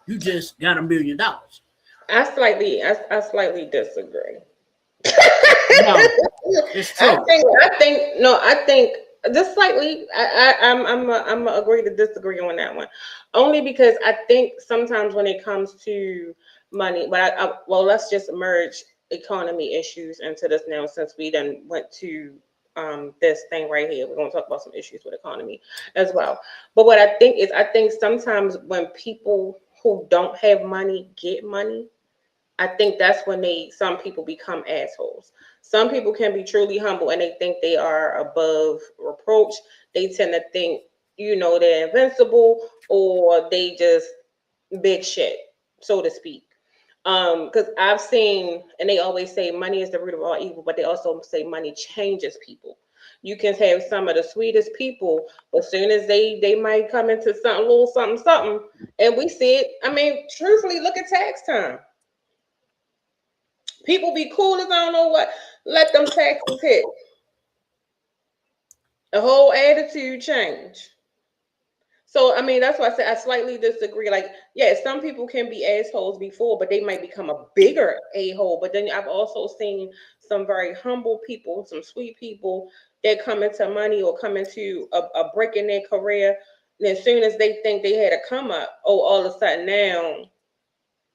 You just got $1 million. I slightly disagree. No, it's true. I think just slightly. I'm agree to disagree on that one, only because I think sometimes when it comes to money, but let's just merge economy issues into this now, since we then went to this thing right here. We're going to talk about some issues with economy as well. But what I think sometimes when people who don't have money get money, I think that's when some people become assholes. Some people can be truly humble and they think they are above reproach. They tend to think, they're invincible, or they just big shit, so to speak. Because I've seen, and they always say money is the root of all evil, but they also say money changes people. You can have some of the sweetest people, but as soon as they might come into something, little something, and we see it. I mean, truthfully, look at tax time. People be cool as I don't know what. Let them taxes hit. The whole attitude change. So I mean, that's why I said I slightly disagree. Like, yeah, some people can be assholes before, but they might become a bigger a-hole. But then I've also seen some very humble people, some sweet people that come into money or come into a break in their career. And as soon as they think they had a come up, oh, all of a sudden now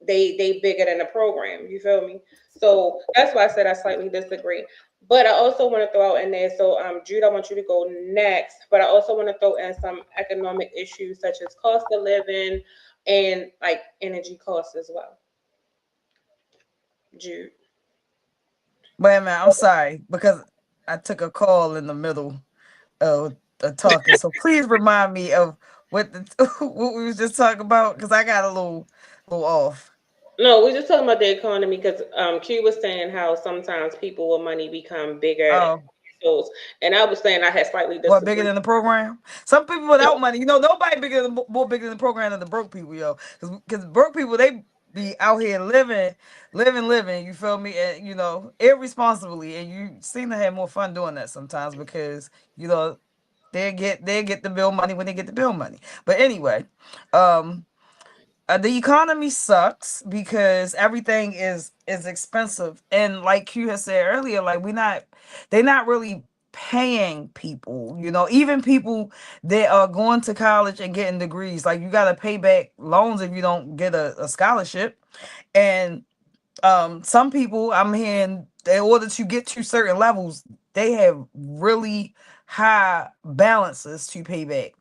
they bigger than the program. You feel me? So that's why I said I slightly disagree. But I also want to throw out in there. So Jude, I want you to go next. But I also want to throw in some economic issues such as cost of living and like energy costs as well. Jude. Wait a minute, I'm sorry because I took a call in the middle of talking. So please remind me of what what we was just talking about because I got a little off. No, we're just talking about the economy because Q was saying how sometimes people with money become bigger Oh, assholes, and I was saying I had slightly what bigger disagreed. than the program? Some people without money, nobody bigger than more bigger than the program than the broke people, yo. Because broke people they be out here living. You feel me? And irresponsibly, and you seem to have more fun doing that sometimes because they get the bill money when they get the bill money. But anyway, um, the economy sucks because everything is expensive, and like you had said earlier, like they're not really paying people. Even people that are going to college and getting degrees, like you got to pay back loans if you don't get a scholarship, and some people I'm hearing in order to get to certain levels they have really high balances to pay back,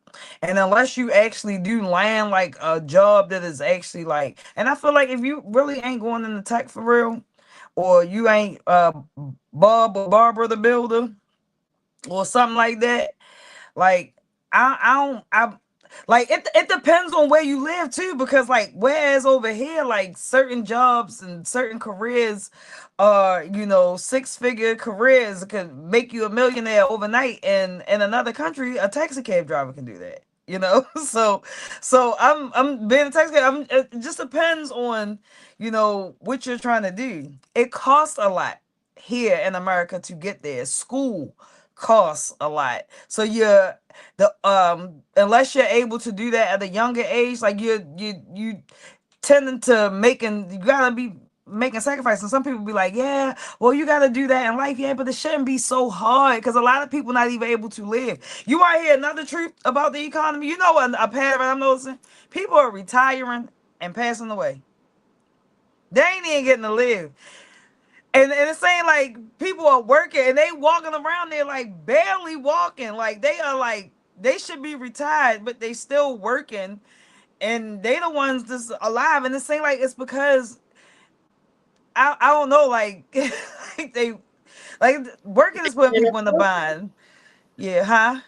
and unless you actually do land like a job that is actually like, and I feel like if you really ain't going into tech for real, or you ain't Bob or Barbara the builder or something like that, like I don't I like it depends on where you live too, because like whereas over here, like certain jobs and certain careers are, six-figure careers could make you a millionaire overnight, and in another country a taxi cab driver can do that. So I'm being a taxi cab. It just depends on what you're trying to do. It costs a lot here in America to get there. School costs a lot. So the unless you're able to do that at a younger age, like you tending to you gotta be making sacrifices. And some people be like, yeah, well, you gotta do that in life, yeah, but it shouldn't be so hard because a lot of people not even able to live. You want to hear another truth about the economy? You know what a pattern I'm noticing? People are retiring and passing away. They ain't even getting to live. And it's saying like people are working and they walking around there like barely walking. Like they are like they should be retired, but they still working, and they the ones that's alive. And it's saying like it's because I don't know, like, like they like working is putting people in the bind. Yeah, huh?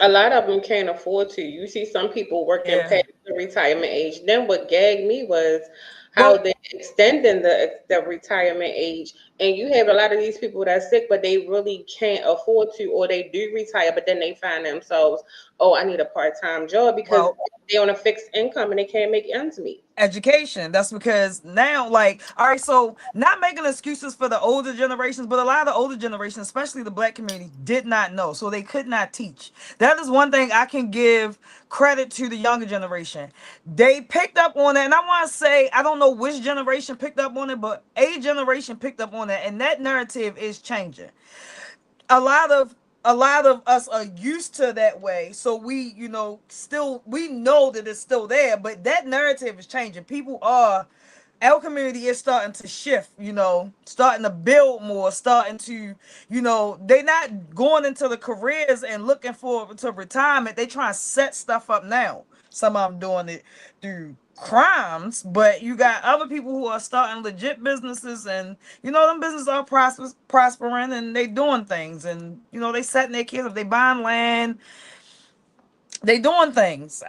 A lot of them can't afford to. You see some people working Yeah. past the retirement age. Then what gagged me was how Well, they're extending the retirement age. And you have a lot of these people that's sick, but they really can't afford to, or they do retire, but then they find themselves, oh, I need a part-time job because well, they're on a fixed income and they can't make ends meet. education. That's because now, like, all right, so not making excuses for the older generations, but a lot of the older generations, especially the black community, did not know, so they could not teach. That is one thing I can give credit to the younger generation. They picked up on it, and I want to say I don't know which generation picked up on it, but a generation picked up on it, and that narrative is changing. A lot of us are used to that way, so we still we know that it's still there, but that narrative is changing. People are Our community is starting to shift, starting to build more, starting to, they're not going into the careers and looking for to retirement. They trying to set stuff up now. Some of them doing it through crimes, but you got other people who are starting legit businesses, and them businesses are prospering, and they doing things, and they setting their kids up, they buying land, they doing things.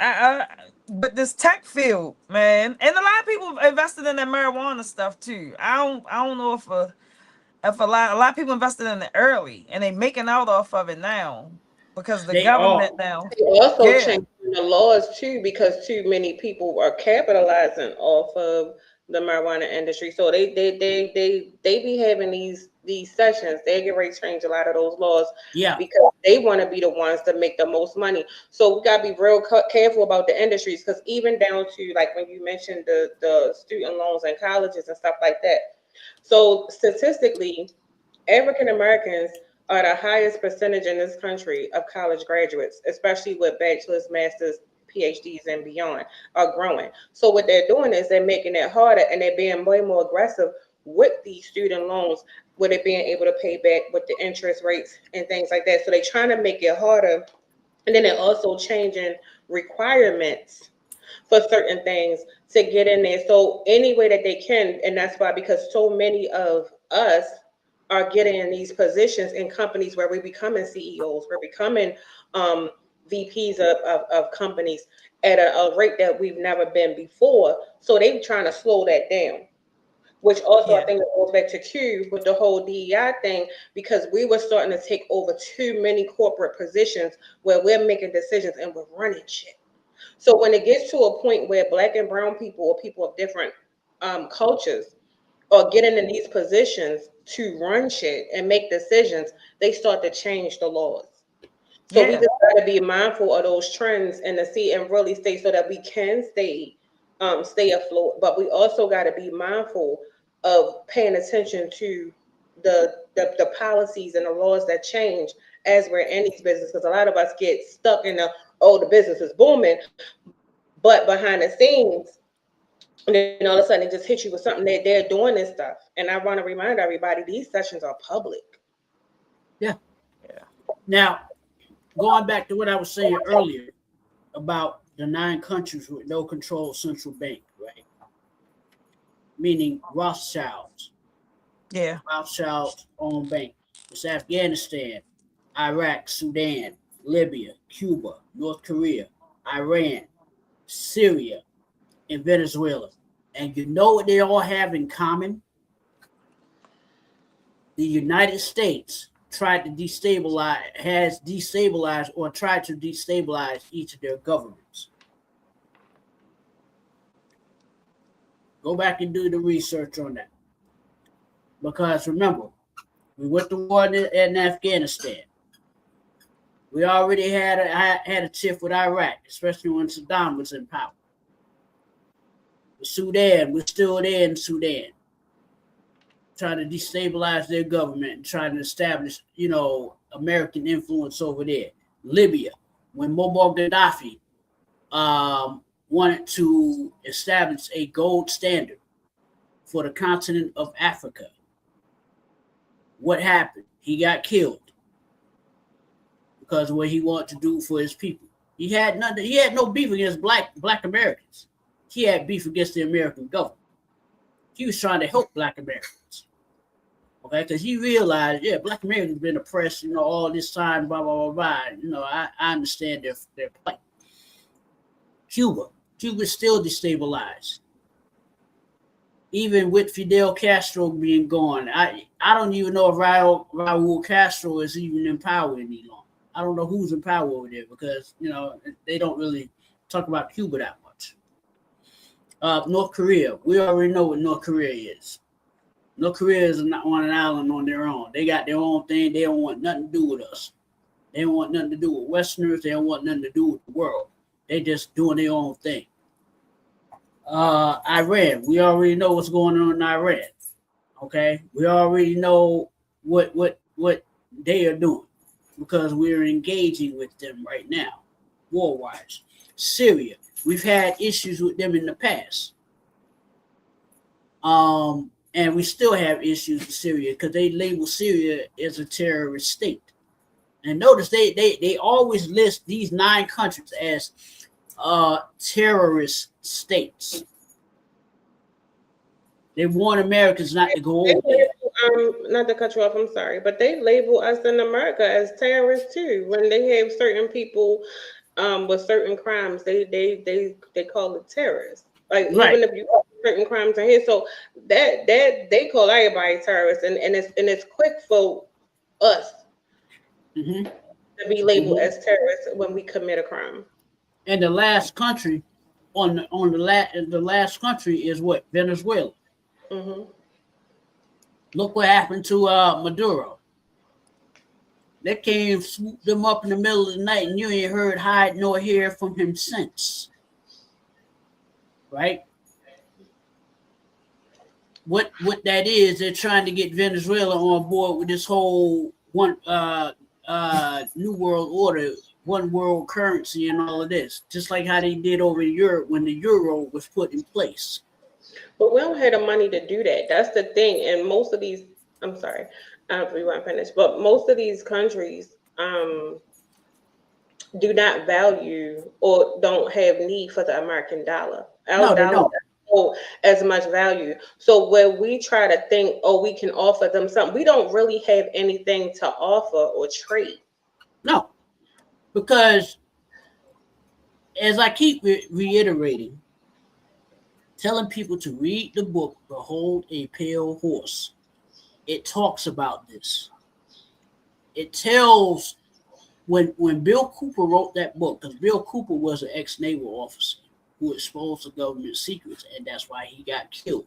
But this tech field, man, and a lot of people invested in that marijuana stuff too. I don't know if a lot of people invested in it early, and they making out off of it now because the They are. government now, They also yeah, changing the laws too because too many people are capitalizing off of the marijuana industry. So they be having these sessions. They get ready to change a lot of those laws Yeah. because they want to be the ones to make the most money. So we gotta be real careful about the industries, because even down to like when you mentioned the student loans and colleges and stuff like that. So statistically, African Americans are the highest percentage in this country of college graduates, especially with bachelor's, master's, PhDs, and beyond, are growing. So what they're doing is they're making it harder, and they're being way more aggressive with these student loans, with it being able to pay back with the interest rates and things like that. So they're trying to make it harder, and then they're also changing requirements for certain things to get in there. So any way that they can, and that's why, because so many of us are getting in these positions in companies where we're becoming CEOs, we're becoming VPs of companies at a rate that we've never been before. So they're trying to slow that down. Which also I Yeah. think it goes back to Q with the whole DEI thing, because we were starting to take over too many corporate positions where we're making decisions and we're running shit. So when it gets to a point where black and brown people or people of different cultures are getting in these positions to run shit and make decisions, they start to change the laws. So we Yeah. just got to be mindful of those trends and to see and really stay, so that we can stay afloat. But we also got to be mindful of paying attention to the policies and the laws that change as we're in these businesses. Because a lot of us get stuck in the business is booming, but behind the scenes, and then all of a sudden it just hits you with something that they're doing this stuff. And I want to remind everybody, these sessions are public. Yeah. Yeah. Now, going back to what I was saying earlier about the 9 countries with no controlled central bank, right? Meaning Rothschilds, Yeah. Rothschilds own bank. It's Afghanistan, Iraq, Sudan, Libya, Cuba, North Korea, Iran, Syria, and Venezuela. And you know what they all have in common? The United States has destabilized or tried to destabilize each of their governments. Go back and do the research on that. Because remember, we went to war in Afghanistan. We already had a tiff with Iraq, especially when Saddam was in power. Sudan, we're still there in Sudan, trying to destabilize their government and trying to establish, American influence over there. Libya, when Muammar Gaddafi wanted to establish a gold standard for the continent of Africa, what happened? He got killed because of what he wanted to do for his people. He had no beef against black Americans. He had beef against the American government. He was trying to help black Americans. Okay, because he realized, black Americans have been oppressed, all this time, blah, blah, blah, blah. I understand their plight. Cuba's still destabilized. Even with Fidel Castro being gone, I don't even know if Raul Castro is even in power any longer. I don't know who's in power over there because, they don't really talk about Cuba that much. North Korea, we already know what North Korea is. North Korea is not on an island on their own. They got their own thing. They don't want nothing to do with us. They don't want nothing to do with Westerners. They don't want nothing to do with the world. They just doing their own thing. Iran, we already know what's going on in Iran. Okay, we already know what they are doing because we're engaging with them right now, war-wise. Syria, we've had issues with them in the past. And we still have issues with Syria because they label Syria as a terrorist state. And notice they always list these 9 countries as terrorist states. They want Americans not to go over there. Not to cut you off, I'm sorry, but they label us in America as terrorists too. When they have certain people with certain crimes, they call it terrorists. Like Right. even if you have certain crimes in here, so that they call everybody terrorists, and it's quick for us to be labeled as terrorists when we commit a crime. And the last country on the last country is what? Venezuela. Mm-hmm. Look what happened to Maduro. They came, swooped them up in the middle of the night, and you ain't heard hide nor hear from him since. Right? What that is, they're trying to get Venezuela on board with this whole one new world order, one world currency, and all of this. Just like how they did over in Europe when the euro was put in place. But we don't have the money to do that. That's the thing. And most of these, I'm sorry, I don't know if you want to finish, but most of these countries do not value or don't have need for the American dollar. Our No, they dollar don't. doesn't hold as much value. So when we try to think, oh, we can offer them something, we don't really have anything to offer or trade. No, because as I keep reiterating, telling people to read the book Behold a Pale Horse, it talks about this. It tells when Bill Cooper wrote that book, because Bill Cooper was an ex-naval officer who exposed the government secrets, and that's why he got killed.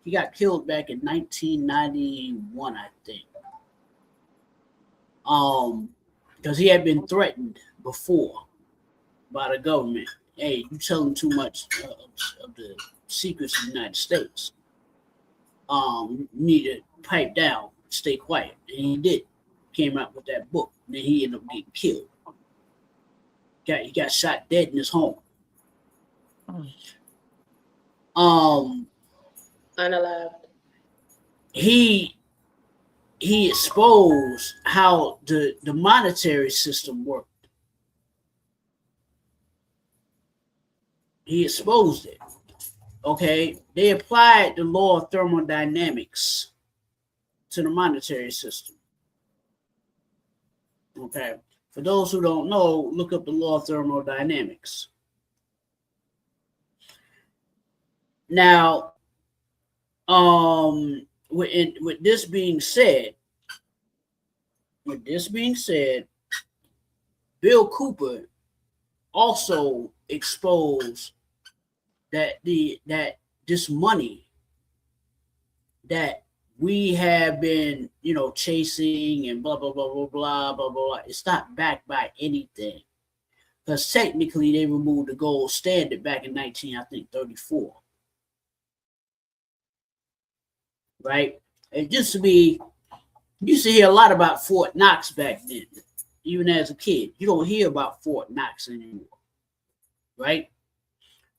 He got killed back in 1991, I think. Because he had been threatened before by the government. Hey, you telling too much of the secrets of the United States. You need to pipe down, stay quiet. And he did. Came out with that book. And then he ended up getting killed. He got shot dead in his home. Unalived. He exposed how the monetary system worked. He exposed it. Okay, they applied the law of thermodynamics to the monetary system. Okay, for those who don't know, look up the law of thermodynamics. Now, with this being said, Bill Cooper also exposed that this money that we have been, chasing and blah blah blah blah blah blah blah, it's not backed by anything. Because technically they removed the gold standard back in 1934. Right? It used to hear a lot about Fort Knox back then, even as a kid. You don't hear about Fort Knox anymore. Right?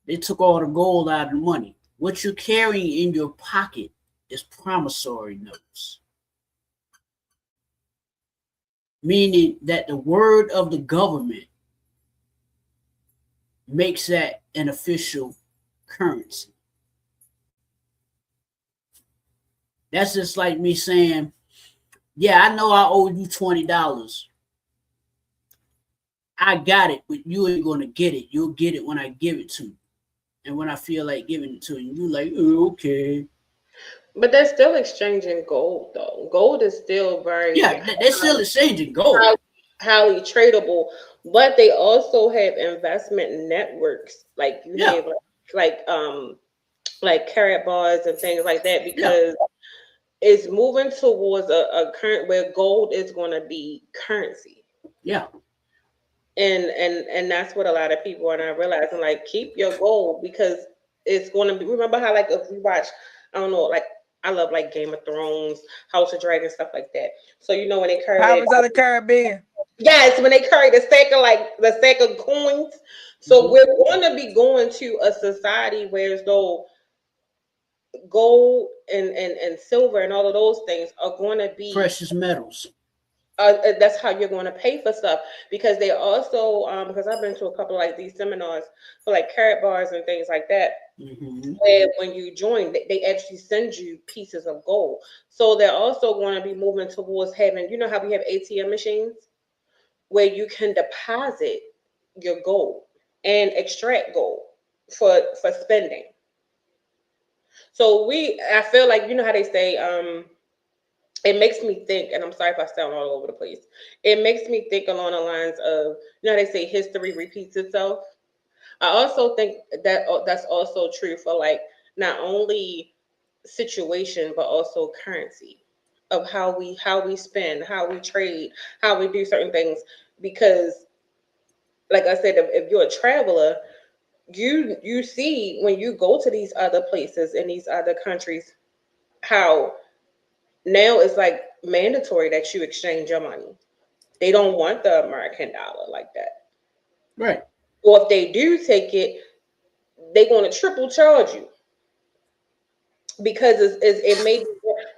They took all the gold out of the money. What you're carrying in your pocket is promissory notes. Meaning that the word of the government makes that an official currency. That's just like me saying, yeah, I know I owe you $20. I got it, but you ain't going to get it. You'll get it when I give it to you. And when I feel like giving it to you, you're like, oh, okay. But they're still exchanging gold, though. Gold is still very they're still exchanging gold. Highly tradable. But they also have investment networks, like you have like carrot bars and things like that, because it's moving towards a current where gold is going to be currency. Yeah. And that's what a lot of people are not realizing. Like, keep your gold, because it's going to be. Remember how, like, if we watch, I don't know, like, I love like Game of Thrones, House of Dragons, stuff like that. So when they carry Pirates of the Caribbean. yes, when they carry the stack of coins. So we're going to be going to a society where though gold and silver and all of those things are going to be precious metals. That's how you're going to pay for stuff, because they also because I've been to a couple of like these seminars for like carrot bars and things like that, where when you join they actually send you pieces of gold. So they're also going to be moving towards having, how we have ATM machines where you can deposit your gold and extract gold for spending. So I feel like, how they say it makes me think, and I'm sorry if I sound all over the place, it makes me think along the lines of, how they say history repeats itself. I also think that that's also true for like not only situation but also currency of how we spend, how we trade, how we do certain things. Because, like I said, if you're a traveler, you see when you go to these other places in these other countries how now it's like mandatory that you exchange your money. They don't want the American dollar like that. Right. Or if they do take it, they're going to triple charge you because it may be,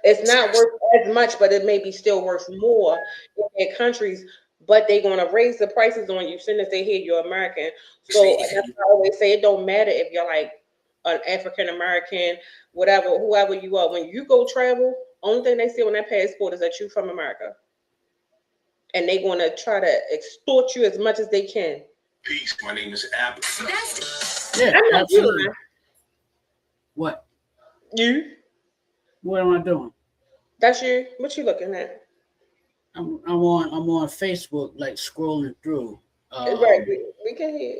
it's not worth as much, but it may be still worth more in their countries. But they're going to raise the prices on you as soon as they hear you're American. So that's why I always say it don't matter if you're like an African American, whatever, whoever you are. When you go travel, only thing they see on that passport is that you're from America, and they're going to try to extort you as much as they can. Peace. My name is Apple. Yeah, I know absolutely. you. What? You? What am I doing? That's you. What you looking at? I'm on Facebook, like scrolling through, Right, we can hear.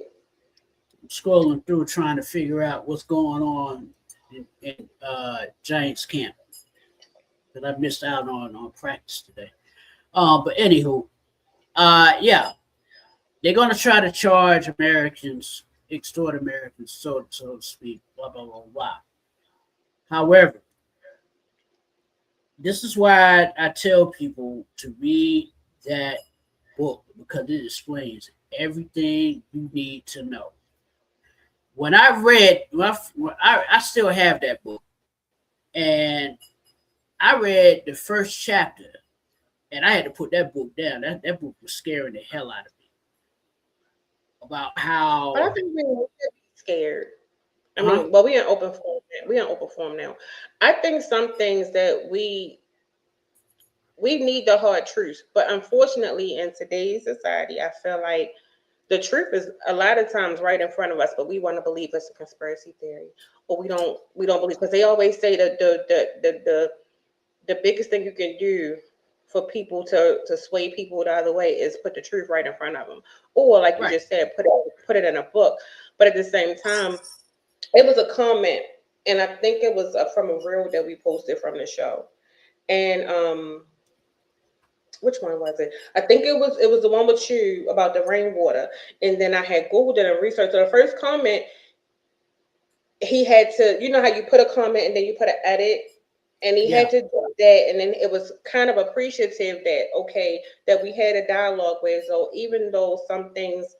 scrolling through, trying to figure out what's going on in Giants camp that I missed out on practice today. But anywho, yeah, they're gonna try to charge Americans, extort Americans, so to speak. Blah blah blah blah. However, this is why I tell people to read that book because it explains everything you need to know. When I read, I still have that book, and I read the first chapter, and I had to put that book down. That book was scaring the hell out of me about But I how. think we should be scared. I Huh? mean, well, we in open form. We in open form now. I think some things that we need the hard truth, but unfortunately, in today's society, I feel like the truth is a lot of times right in front of us, but we want to believe it's a conspiracy theory, or we don't believe because they always say that the biggest thing you can do for people to sway people the other way is put the truth right in front of them, or like you Right. just said, put it in a book. But at the same time, it was a comment, and I think it was from a reel that we posted from the show, and which one was it? I think it was the one with you about the rainwater, and then I had googled it and researched. So the first comment he had to, you know how you put a comment and then you put an edit, and he Yeah. had to do that, and then it was kind of appreciative that okay that we had a dialogue where so even though some things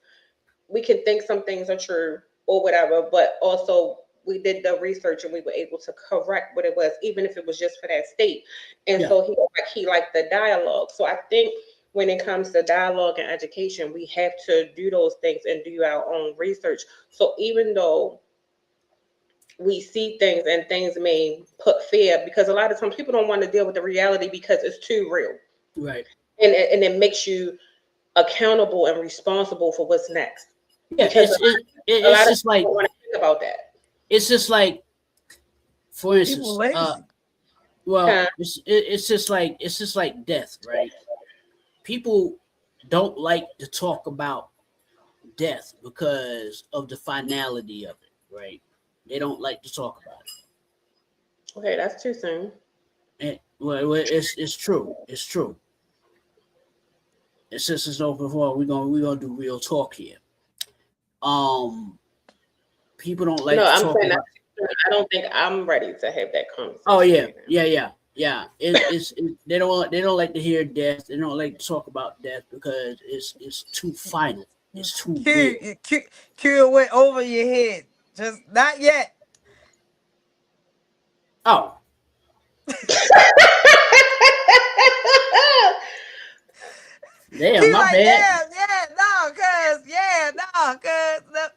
we can think some things are true or whatever, but also we did the research and we were able to correct what it was, even if it was just for that state. And Yeah. so he liked the dialogue. So I think when it comes to dialogue and education, we have to do those things and do our own research. So even though we see things and things may put fear, because a lot of times people don't want to deal with the reality because it's too real, Right. and it makes you accountable and responsible for what's next, Yeah. because a It's lot of just people like don't want to think about that. it's just like for People instance, lazy. well, Huh? it's just like death, right? People don't like to talk about death because of the finality of it, right? They don't like to talk about Okay, that's too soon. it. And it's true. It's true. And since it's open for we're gonna do real talk here. Um, people don't like No, to I'm talk saying about. I don't think I'm ready to have that Oh conversation yeah, right now. yeah, yeah, yeah. They don't like to hear death. They don't like to talk about death because it's too final. It's too real. Q went over your head. Just not yet. Oh, damn, He my like, bad. no, cuz,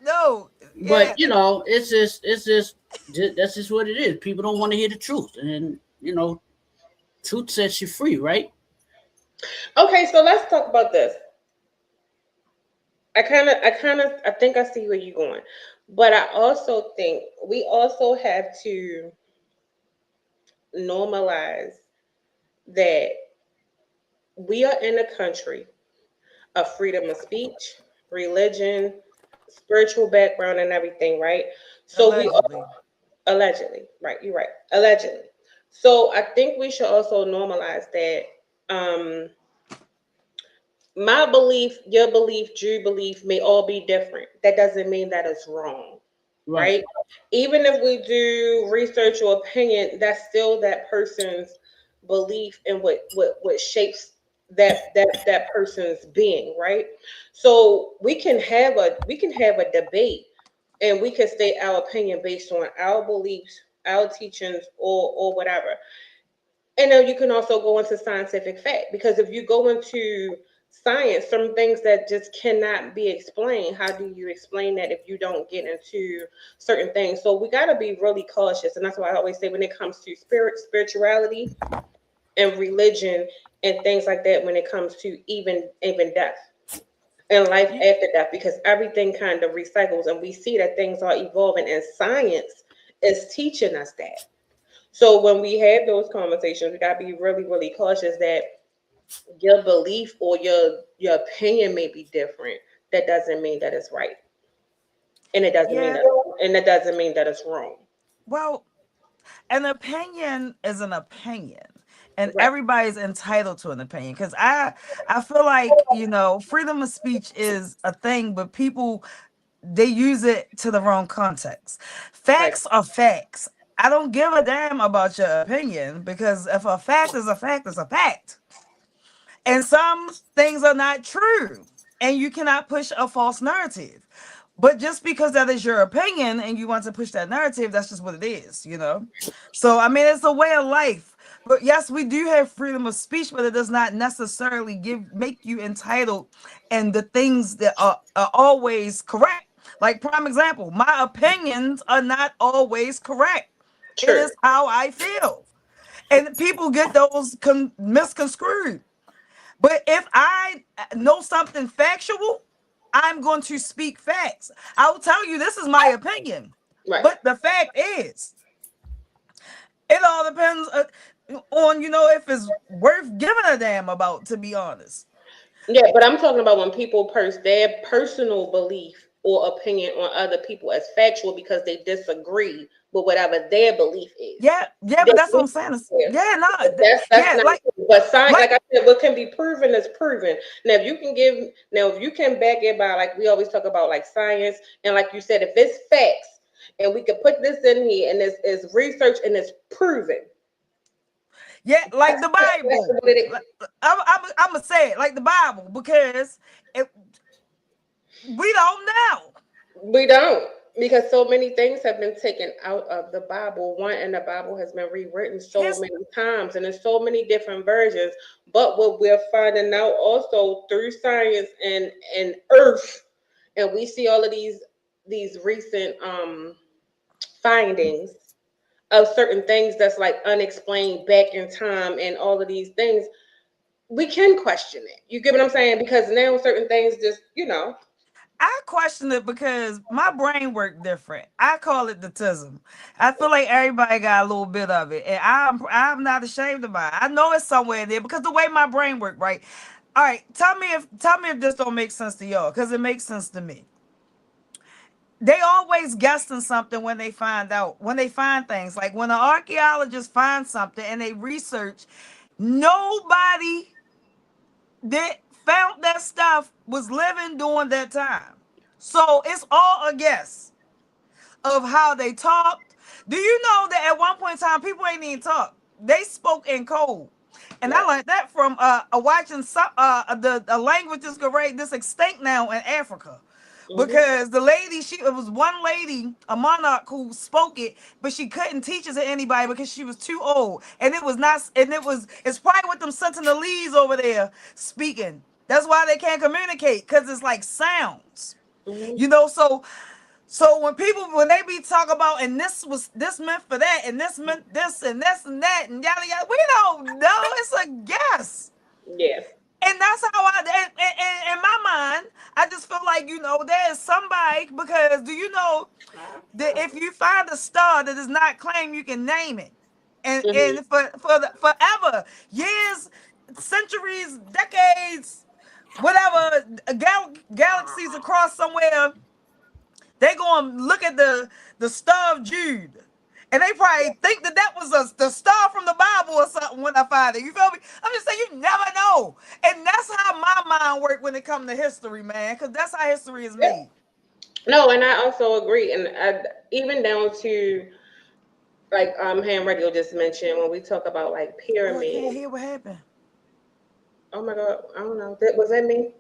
no, yeah. But that's just what it is. People don't want to hear the truth, and truth sets you free, right? Okay, so let's talk about this. I think I see where you're going, but I also think we also have to normalize that we are in a country of freedom of speech, religion, spiritual background and everything, right? So we Allegedly. allegedly, right? You're right, allegedly. So I think we should also normalize that. Um, my belief, your belief, Drew belief may all be different. That doesn't mean that it's wrong, Right. right? Even if we do research or opinion, that's still that person's belief and what shapes that person's being, right? So we can have a debate and we can state our opinion based on our beliefs, our teachings, or whatever. And then you can also go into scientific fact, because if you go into science, some things that just cannot be explained, how do you explain that if you don't get into certain things? So we got to be really cautious, and that's why I always say when it comes to spirituality and religion and things like that, when it comes to even death and life Yeah. after death, because everything kind of recycles, and we see that things are evolving, and science is teaching us that. So when we have those conversations, we gotta be really, really cautious that your belief or your opinion may be different. That doesn't mean that it's right, and Yeah. it doesn't mean that it's wrong. Well, an opinion is an opinion, and Right. everybody's entitled to an opinion, because I feel like, freedom of speech is a thing, but people, they use it to the wrong context. Right. Facts are facts. I don't give a damn about your opinion, because if a fact is a fact, it's a fact. And some things are not true, and you cannot push a false narrative. But just because that is your opinion and you want to push that narrative, that's just what it is. So I mean, it's a way of life. But yes, we do have freedom of speech, but it does not necessarily make you entitled and the things that are always correct. Like, prime example, my opinions are not always correct. It True. is how I feel. And people get those misconstrued. But if I know something factual, I'm going to speak facts. I will tell you, this is my opinion. Right. But the fact is, it all depends on, if it's worth giving a damn about, to be honest. Yeah, but I'm talking about when people their personal belief or opinion on other people as factual because they disagree with whatever their belief is. Yeah, but They that's what do I'm saying. care. Yeah, no, That's yeah, not like, true. But science, like, like I said, what can be proven is proven. If you can back it by, like we always talk about, like science, and like you said, if it's facts and we can put this in here and it's research and it's proven. yeah, like the That's Bible. what it Like, I'm gonna say it like the Bible, because we don't know. We don't, because so many things have been taken out of the Bible. One, and the Bible has been rewritten so His many times, and there's so many different versions. But what we're finding out also through science and Earth, and we see all of these recent findings of certain things that's like unexplained back in time, and all of these things, we can question it. You get what I'm saying? Because now certain things just, I question it because my brain work different. I call it the tism. I feel like everybody got a little bit of it, and I'm not ashamed about it. I know it's somewhere in there because the way my brain work, right? All right, tell me if this don't make sense to y'all, because it makes sense to me. They always guessing something when they find things. Like when an archaeologist finds something and they research, nobody that found that stuff was living during that time. So it's all a guess of how they talked. Do you know that at one point in time, people ain't even talk? They spoke in code. And I yeah. learned that from watching some the languages go right this extinct now in Africa. Mhm. Because the lady, it was one lady, a monarch, who spoke it, but she couldn't teach it to anybody because she was too old. And it was not, and it's probably with them Sentinelese over there speaking. That's why they can't communicate, because it's like sounds. Mhm. So when they be talking about, and this meant for that, and this meant this and this and that and yada yada, we don't know. It's a guess. Yeah. And that's how in my mind, I just feel like, there is somebody, because do you know that if you find a star that does not claim, you can name it. Mhm. And forever, years, centuries, decades, whatever, galaxies across somewhere, go and look at the Star of Jude. And they probably think that was the star from the Bible or something when I find it. You feel me? I'm just saying, you never know. And that's how my mind works when it comes to history, man, because that's how history is made. No, and I also agree. And even down to, like Ham Radio just mentioned, when we talk about like Oh, I can't pyramids. hear what happened. Oh my God, I don't know. Was that me?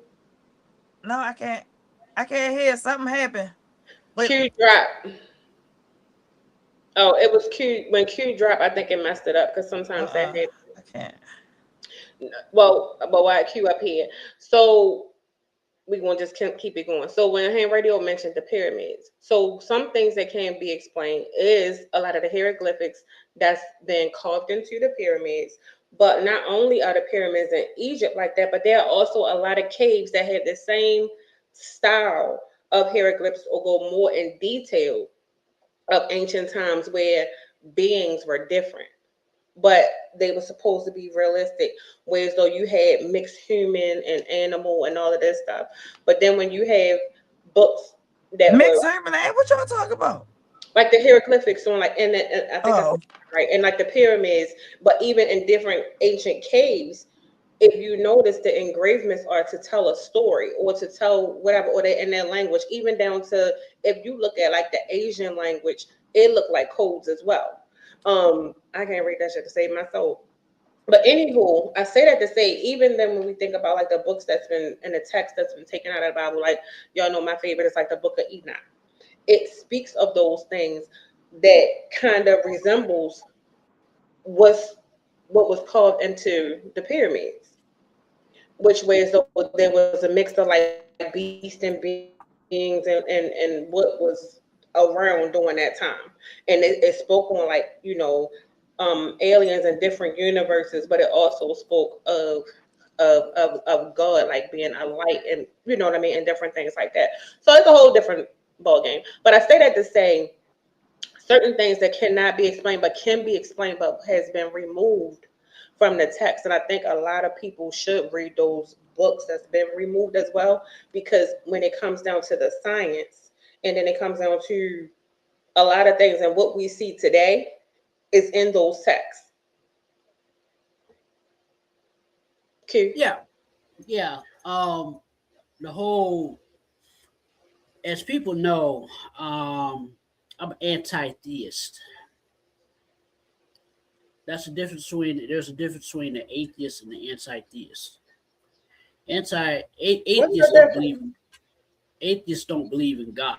No, I can't. I can't hear. Something happened. Wait. Q drop. Oh, it was Q. When Q dropped, I think it messed it up because sometimes that happens. I can't. Well, but why Q up here? So we gonna just keep it going. So when Ham Radio mentioned the pyramids, so some things that can be explained is a lot of the hieroglyphics that's been carved into the pyramids. But not only are the pyramids in Egypt like that, but there are also a lot of caves that have the same style of hieroglyphs or go more in detail of ancient times where beings were different, but they were supposed to be realistic, whereas though you had mixed human and animal and all of this stuff. But then when you have books that were Mixed human. What y'all talking about? like the hieroglyphics on, like, and I think that's Oh, right, and like the pyramids, but even in different ancient caves, if you notice, the engravements are to tell a story or to tell whatever, or they in their language, even down to, if you look at like the Asian language, it looked like codes as well. I can't read that shit to save my soul. But anywho, I say that to say, even then when we think about like the books that's been in the text that's been taken out of the Bible, like y'all know my favorite is like the book of Enoch. It speaks of those things that kind of resembles what's what was carved into the pyramids, which was there was a mix of like beast and beings and what was around during that time. And it spoke on like, aliens and different universes, but it also spoke of God like being a light, and you know what I mean, and different things like that. So it's a whole different ball game. But I say that to say certain things that cannot be explained but can be explained but has been removed from the text. And I think a lot of people should read those books that's been removed as well, because when it comes down to the science and then it comes down to a lot of things and what we see today is in those texts. Q. Yeah. The whole, as people know, I'm anti-theist. There's a difference between the atheist and the anti-theist. What's Atheists the don't difference? atheists don't believe in God.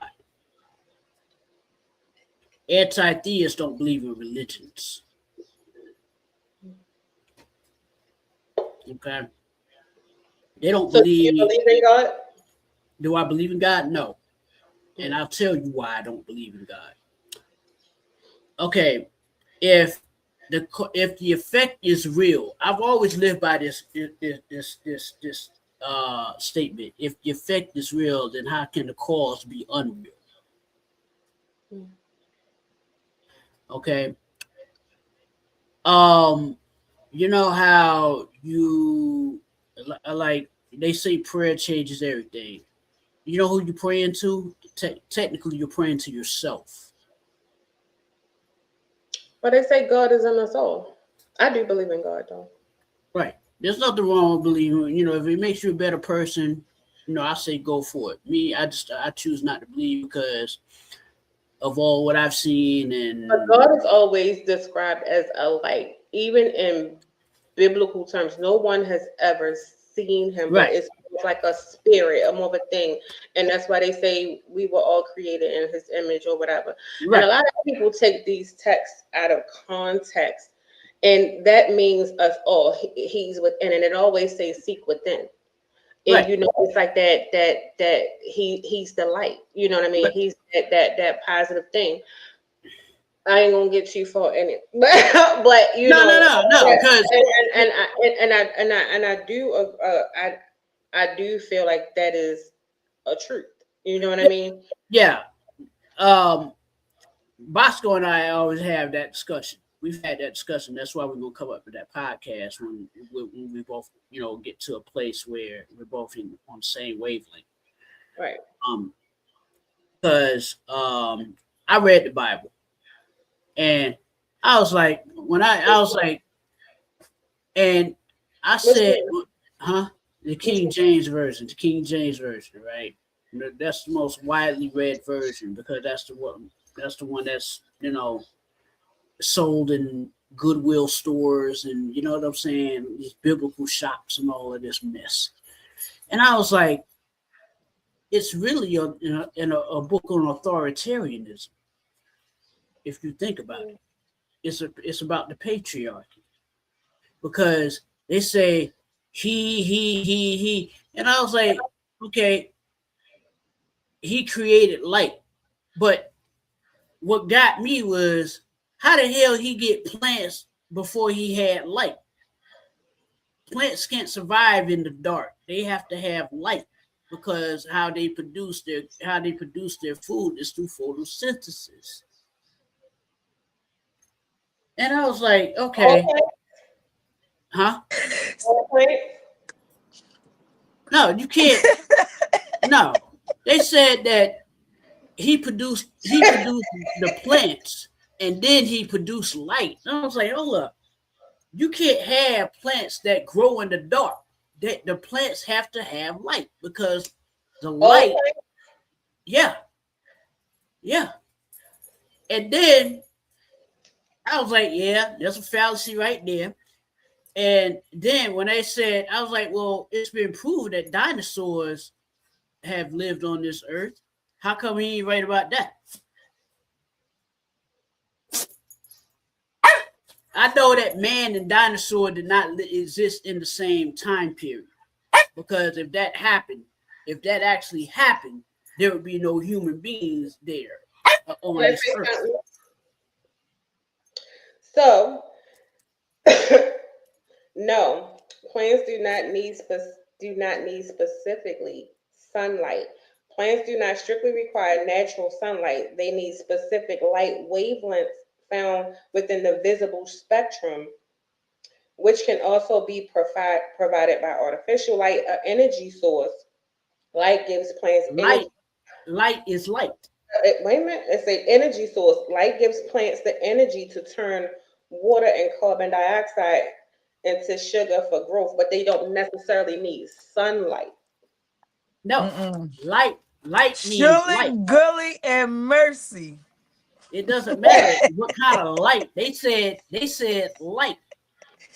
Anti-theists don't believe in religions. Okay, they don't So do you believe. believe in God? Do I believe in God? No, and I'll tell you why I don't believe in God. Okay, if the effect is real, I've always lived by this statement. If the effect is real, then how can the cause be unreal? Okay. You know how you like they say prayer changes everything. You know who you're praying to? Technically, you're praying to yourself. But they say God is in us all. I do believe in God though. Right. There's nothing wrong with believing. If it makes you a better person, I say go for it. Me, I choose not to believe because of all what I've seen But and God is always described as a light, even in biblical terms. No one has ever seen him, but right, it's like a spirit, a more of a thing. And that's why they say we were all created in his image or whatever. And a right, lot of people take these texts out of context. And that means us all. He's within, and it always says seek within. And right, it's like that he's the light. You know what I mean? right. He's that positive thing. I ain't gonna get too far in it, but No, because and I do I do feel like that is a truth. You know what I mean? yeah, um, Bosco and I always have that discussion. We've had that discussion. That's why we're gonna come up with that podcast when we both, get to a place where we're both on the same wavelength. Right. Um, because I read the Bible, and I was like, and I said, huh? The King James version, right? That's the most widely read version because that's the one. That's the one that's sold in Goodwill stores and you know what I'm saying, these biblical shops and all of this mess. And I was like, it's really a book on authoritarianism. If you think about it, it's about the patriarchy because they say he, and I was like, okay, he created light, but what got me was how the hell he get plants before he had light? Plants can't survive in the dark. They have to have light because how they produce their food is through photosynthesis. And I was like, okay. Huh? No, you can't. No. They said that he produced the plants and then he produced light. And I was like, hold up. You can't have plants that grow in the dark. The plants have to have light because the light, yeah. And then I was like, yeah, there's a fallacy right there. And then when they said, I was like, well, it's been proven that dinosaurs have lived on this earth. How come he ain't right about that? I know that man and dinosaur did not exist in the same time period. Because if that actually happened, there would be no human beings there on this earth. So, no, plants do not need specifically sunlight. Plants do not strictly require natural sunlight. They need specific light wavelengths found within the visible spectrum, which can also be provided by artificial light, an energy source. Light gives plants energy. Light is light. Wait a minute. It's an energy source. Light gives plants the energy to turn water and carbon dioxide into sugar for growth, but they don't necessarily need sunlight. No, light means Shirley, light. Gully, and Mercy. It doesn't matter what kind of light. They said light,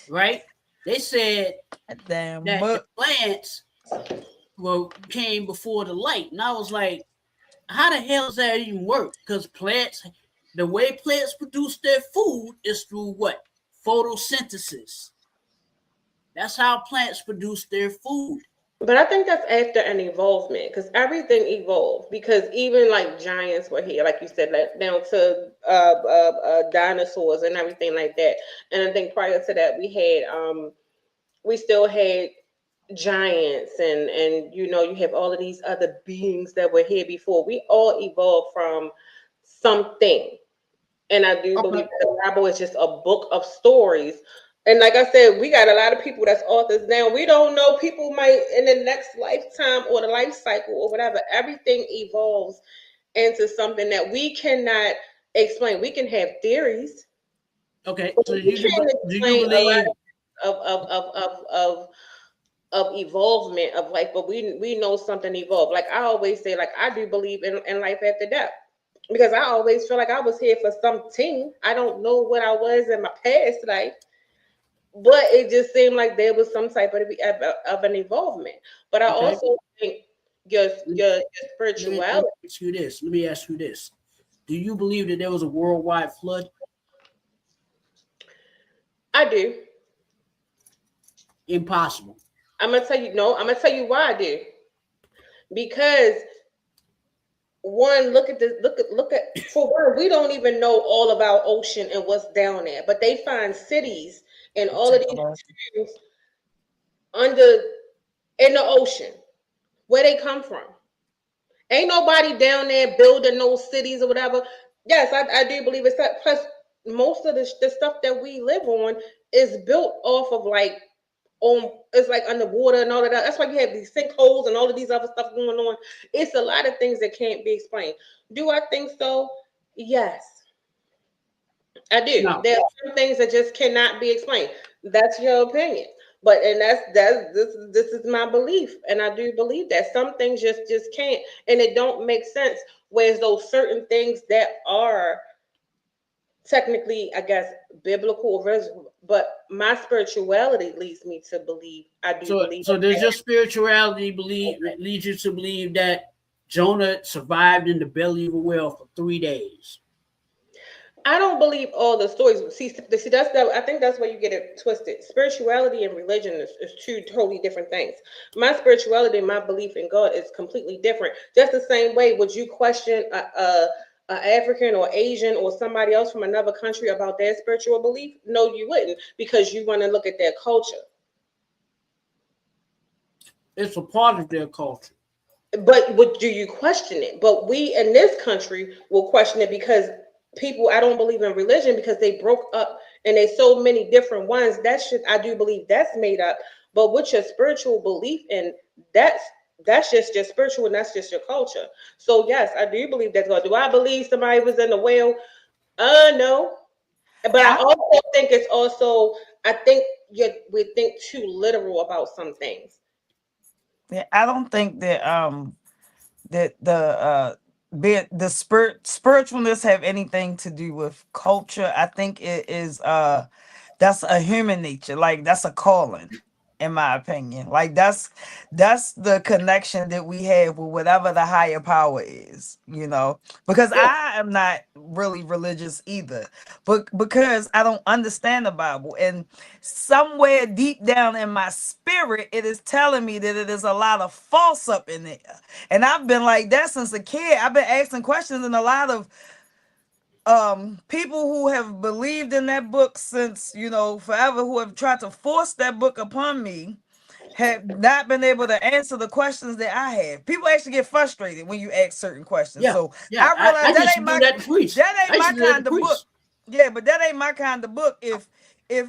right? They said that the plants came before the light, and I was like, how the hell does that even work? Because the way plants produce their food is through what? Photosynthesis. That's how plants produce their food. But I think that's after an evolvement, because everything evolved. Because even like giants were here, like you said, like down to dinosaurs and everything like that. And I think prior to that, we still had giants, and you have all of these other beings that were here before. We all evolved from something, and I do believe the Bible is just a book of stories. And like I said, we got a lot of people that's authors now. We don't know, people might in the next lifetime or the life cycle or whatever, everything evolves into something that we cannot explain. We can have theories. Okay, so do you believe of evolvement of life, but we know something evolved. Like I always say, like I do believe in life after death, because I always feel like I was here for something. I don't know what I was in my past life, but it just seemed like there was some type of an involvement. But I also think your spirituality. Let me ask you this. Do you believe that there was a worldwide flood? I do. Impossible. I'm gonna tell you why I do. Because one, look at for one, we don't even know all about ocean and what's down there, but they find cities and all of these towns in the ocean. Where they come from? Ain't nobody down there building those cities or whatever. Yes, I do believe it's that. Plus, most of the stuff that we live on is built off of like it's like underwater and all of that. That's why you have these sinkholes and all of these other stuff going on. It's a lot of things that can't be explained. Do I think so? Yes, I do. Now, There are some things that just cannot be explained. That's your opinion. But and that's this is my belief. And I do believe that some things just can't, and it don't make sense. Whereas those certain things that are technically, I guess, biblical but my spirituality leads me to believe. I do believe so does that. your spirituality lead you to believe that Jonah survived in the belly of a whale for 3 days? I don't believe all the stories. See, that's that. I think that's where you get it twisted. Spirituality and religion is two totally different things. My spirituality and my belief in God is completely different. Just the same way, would you question a African or Asian or somebody else from another country about their spiritual belief? No, you wouldn't, because you want to look at their culture. It's a part of their culture. But do you question it? But we in this country will question it because people, I don't believe in religion because they broke up and there's so many different ones. That should, I do believe that's made up. But with your spiritual belief, and that's just your spiritual, and that's just your culture. So yes, I do believe that's God. Do I believe somebody was in the whale? No. But I I don't, also think it's also, I think we think too literal about some things. yeah, I don't think that the spiritualness have anything to do with culture. I think it is that's a human nature. Like that's a calling, in my opinion. Like that's the connection that we have with whatever the higher power is, because Yeah. I am not really religious either, but because I don't understand the Bible, and somewhere deep down in my spirit it is telling me that it is a lot of false up in there, and I've been like that since a kid. I've been asking questions, and a lot of people who have believed in that book since forever, who have tried to force that book upon me, have not been able to answer the questions that I have. People actually get frustrated when you ask certain questions. Yeah, So yeah. I I realize used to do that to priests. that I ain't used my to do that to kind of book. priests. Yeah, but that ain't my kind of book. If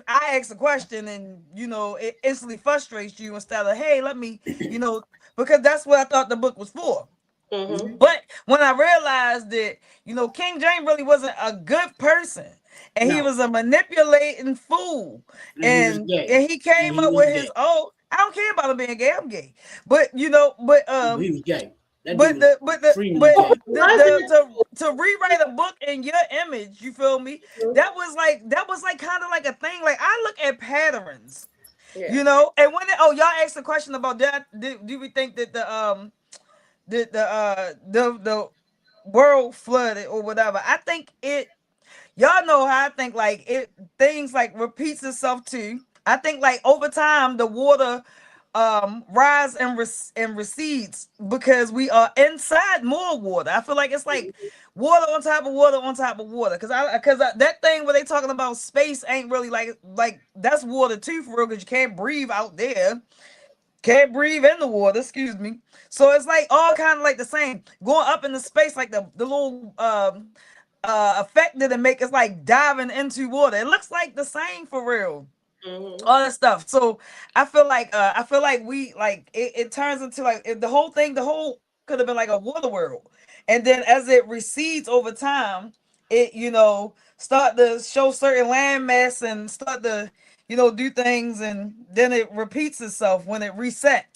I ask a question and it instantly frustrates you, instead of, hey, let me, because that's what I thought the book was for. Mm-hmm. Mhm. But when I realized that, King James really wasn't a good person, and he No, was a manipulating fool, and he was and gay. he And came he up was with his gay. own. I don't care about him being gay. I'm gay, but but He was gay. That dude but was the extremely gay. to rewrite a book in your image, you feel me? That was like kind of like a thing. Like I look at patterns, Yeah. and when y'all asked a question about that, do we think that the world flooded or whatever? I think it. Y'all know how I think. Like it, things like repeats itself too. I think like over time the water rise and recedes because we are inside more water. I feel like it's like water on top of water on top of water. Because that thing where they talking about space ain't really like that's water too, for real. Because you can't breathe out there. Can't breathe in the water, excuse me. So it's like all kind of like the same. Going up into space, like the little effect that it make is like diving into water. It looks like the same for real. Mm-hmm. All that stuff. So I feel like we like it turns into like the whole could have been like a water world. And then as it recedes over time, it start to show certain landmass and start to do things, and then it repeats itself when it reset,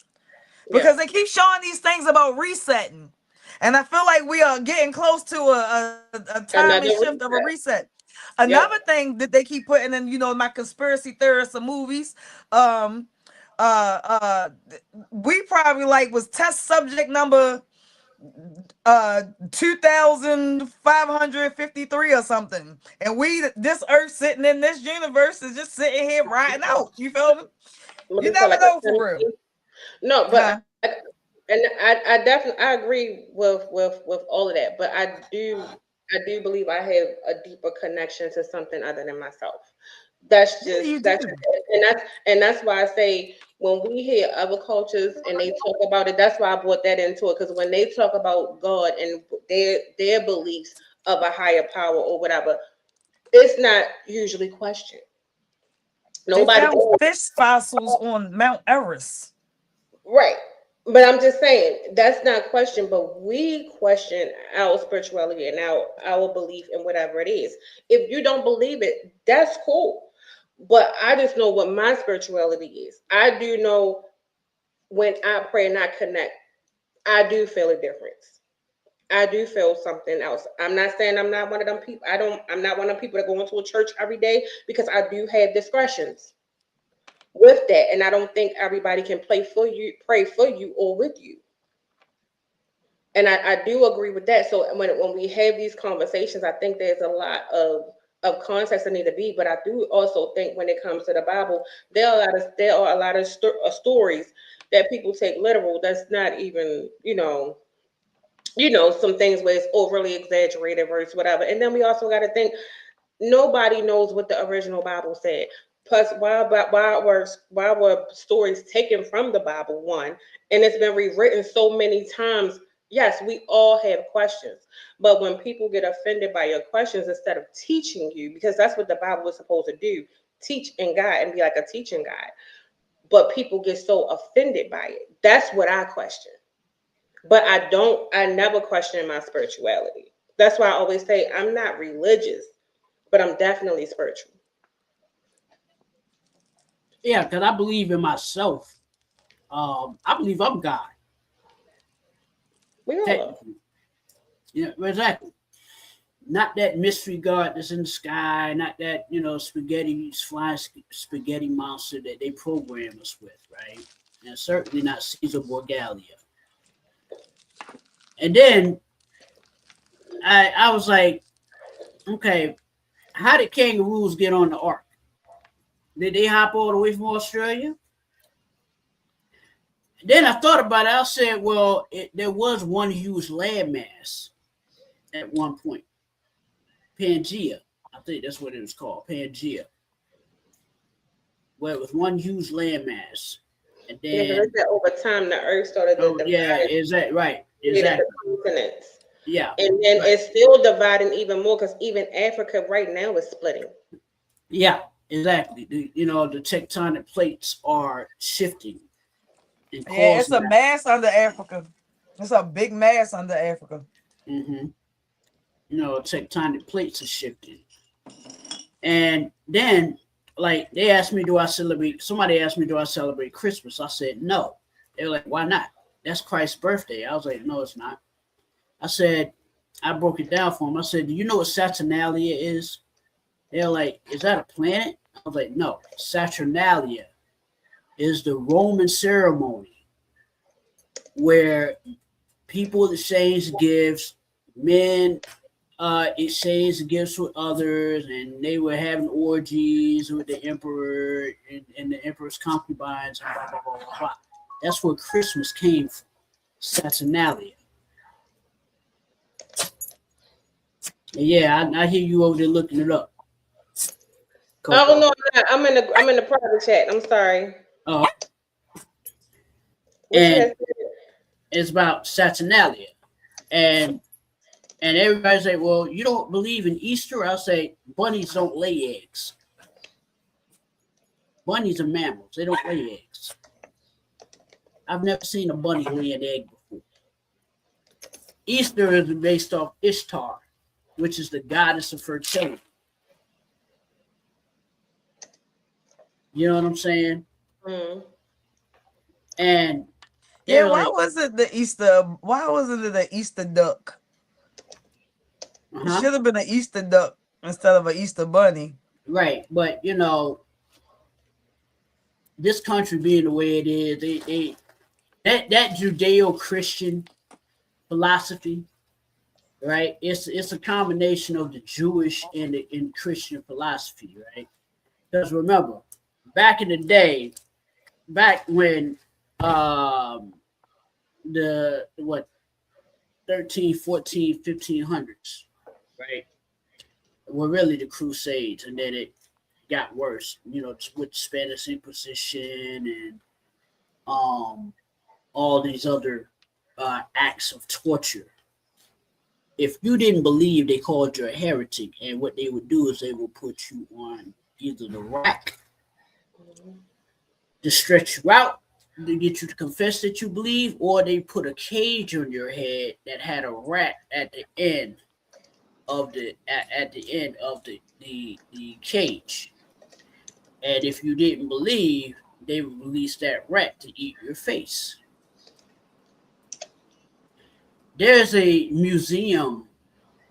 Yeah. because they keep showing these things about resetting, and I feel like we are getting close to a timing Another shift of a reset. reset. Another Yep. thing that they keep putting in, my conspiracy theorists of movies, um uh uh we probably like was test subject number 2553 or something, and this earth sitting in this universe is just sitting here riding out, you feel me? What You they call never like a know for real. tendency. No, but Huh? and I definitely I agree with all of that. But I do believe I have a deeper connection to something other than myself. That's Yeah, just you that's do. and that's why I say when we hear other cultures and they talk about it, that's why I brought that into it. Because when they talk about God and their beliefs of a higher power or whatever, it's not usually questioned. They Nobody found fish fossils on Mount Everest. right. But I'm just saying that's not question, but we question our spirituality and our belief in whatever it is. If you don't believe it, that's cool. But I just know what my spirituality is. I do know when I pray and I connect, I do feel a difference. I do feel something else. I'm not saying I'm not one of them people. I'm not one of them people that go into a church every day because I do have discretions with that. And I don't think everybody can pray for you or with you. And I do agree with that. So when we have these conversations, I think there's a lot of context that need to be. But I do also think when it comes to the Bible, there are a lot of stories that people take literal. That's not even some things where it's overly exaggerated versus whatever. And then we also got to think nobody knows what the original Bible said. Plus, why were stories taken from the Bible? One, and it's been rewritten so many times. Yes, we all have questions, but when people get offended by your questions instead of teaching you, because that's what the Bible is supposed to do, teach and guide and be like a teaching guide. But people get so offended by it. That's what I question. But I never question my spirituality. That's why I always say I'm not religious, but I'm definitely spiritual. Yeah, because I believe in myself. I believe I'm God, We all are. technically. Yeah, exactly. Not that mystery God that's in the sky, not that, flying spaghetti monster that they program us with, right? And certainly not Caesar Borgia. And then I was like, okay, how did kangaroos get on the ark? Did they hop all the way from Australia? Then I thought about it. I said, well, there was one huge landmass at one point, Pangea. I think that's what it was called, Pangea. Where it was one huge landmass. And Yeah, then, because they said over time the earth started to yeah, divide is that right? into Exactly. continents. Yeah. And then Right. it's still dividing even more because even Africa right now is splitting. Yeah, exactly. The tectonic plates are shifting and Yeah, it's causing a that. mass under Africa. It's a big mass under Africa. Mm-hmm. Tectonic plates are shifting. And then, like, they asked me, somebody asked me, do I celebrate Christmas? I said, no. They're like, why not? That's Christ's birthday. I was like, no, it's not. I said, I broke it down for them. I said, do you know what Saturnalia is? They're like, is that a planet? I was like, no. Saturnalia is the Roman ceremony where people exchange gifts, men exchanged gifts with others, and they were having orgies with the emperor and the emperor's concubines, and blah, blah, blah, blah, blah. That's where Christmas came from, Saturnalia. And yeah, I hear you over there looking it up. Oh no, I'm in the private chat. I'm sorry. Uh, What you and had said? it's about Saturnalia. And everybody's like, well, you don't believe in Easter? I'll say, bunnies don't lay eggs. Bunnies are mammals. They don't lay eggs. I've never seen a bunny lay an egg before. Easter is based off Ishtar, which is the goddess of fertility. You know what I'm saying? Mm. And Yeah, why wasn't it the Easter duck? It should have been an Easter duck instead of an Easter bunny. Right, but this country being the way it is, that Judeo-Christian philosophy, right? It's a combination of the Jewish and the Christian philosophy, right? Because remember, back in the day, back when the 13, 14, 1500s, right, were really the Crusades, and then it got worse, with Spanish Inquisition and all these other acts of torture. If you didn't believe, they called you a heretic, and what they would do is they would put you on either the rack to stretch you out, to get you to confess that you believe, or they put a cage on your head that had a rat at the end of the the cage. And if you didn't believe, they would release that rat to eat your face. There's a museum,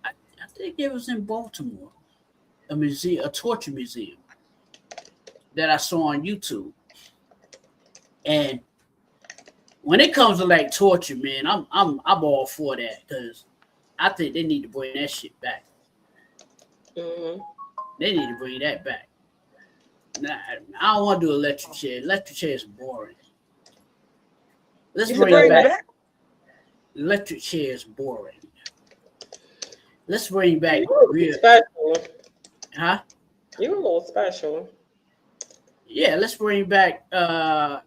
I think it was in Baltimore, a torture museum that I saw on YouTube. And when it comes to like torture, man, I'm all for that because I think they need to bring that shit back. Mm-hmm. They need to bring that back. Nah, I don't want to do electric chair. Electric chair is boring. Let's bring it back. Electric chair is boring. Let's bring back real. Special. Huh? You're a little special. Yeah, let's bring back the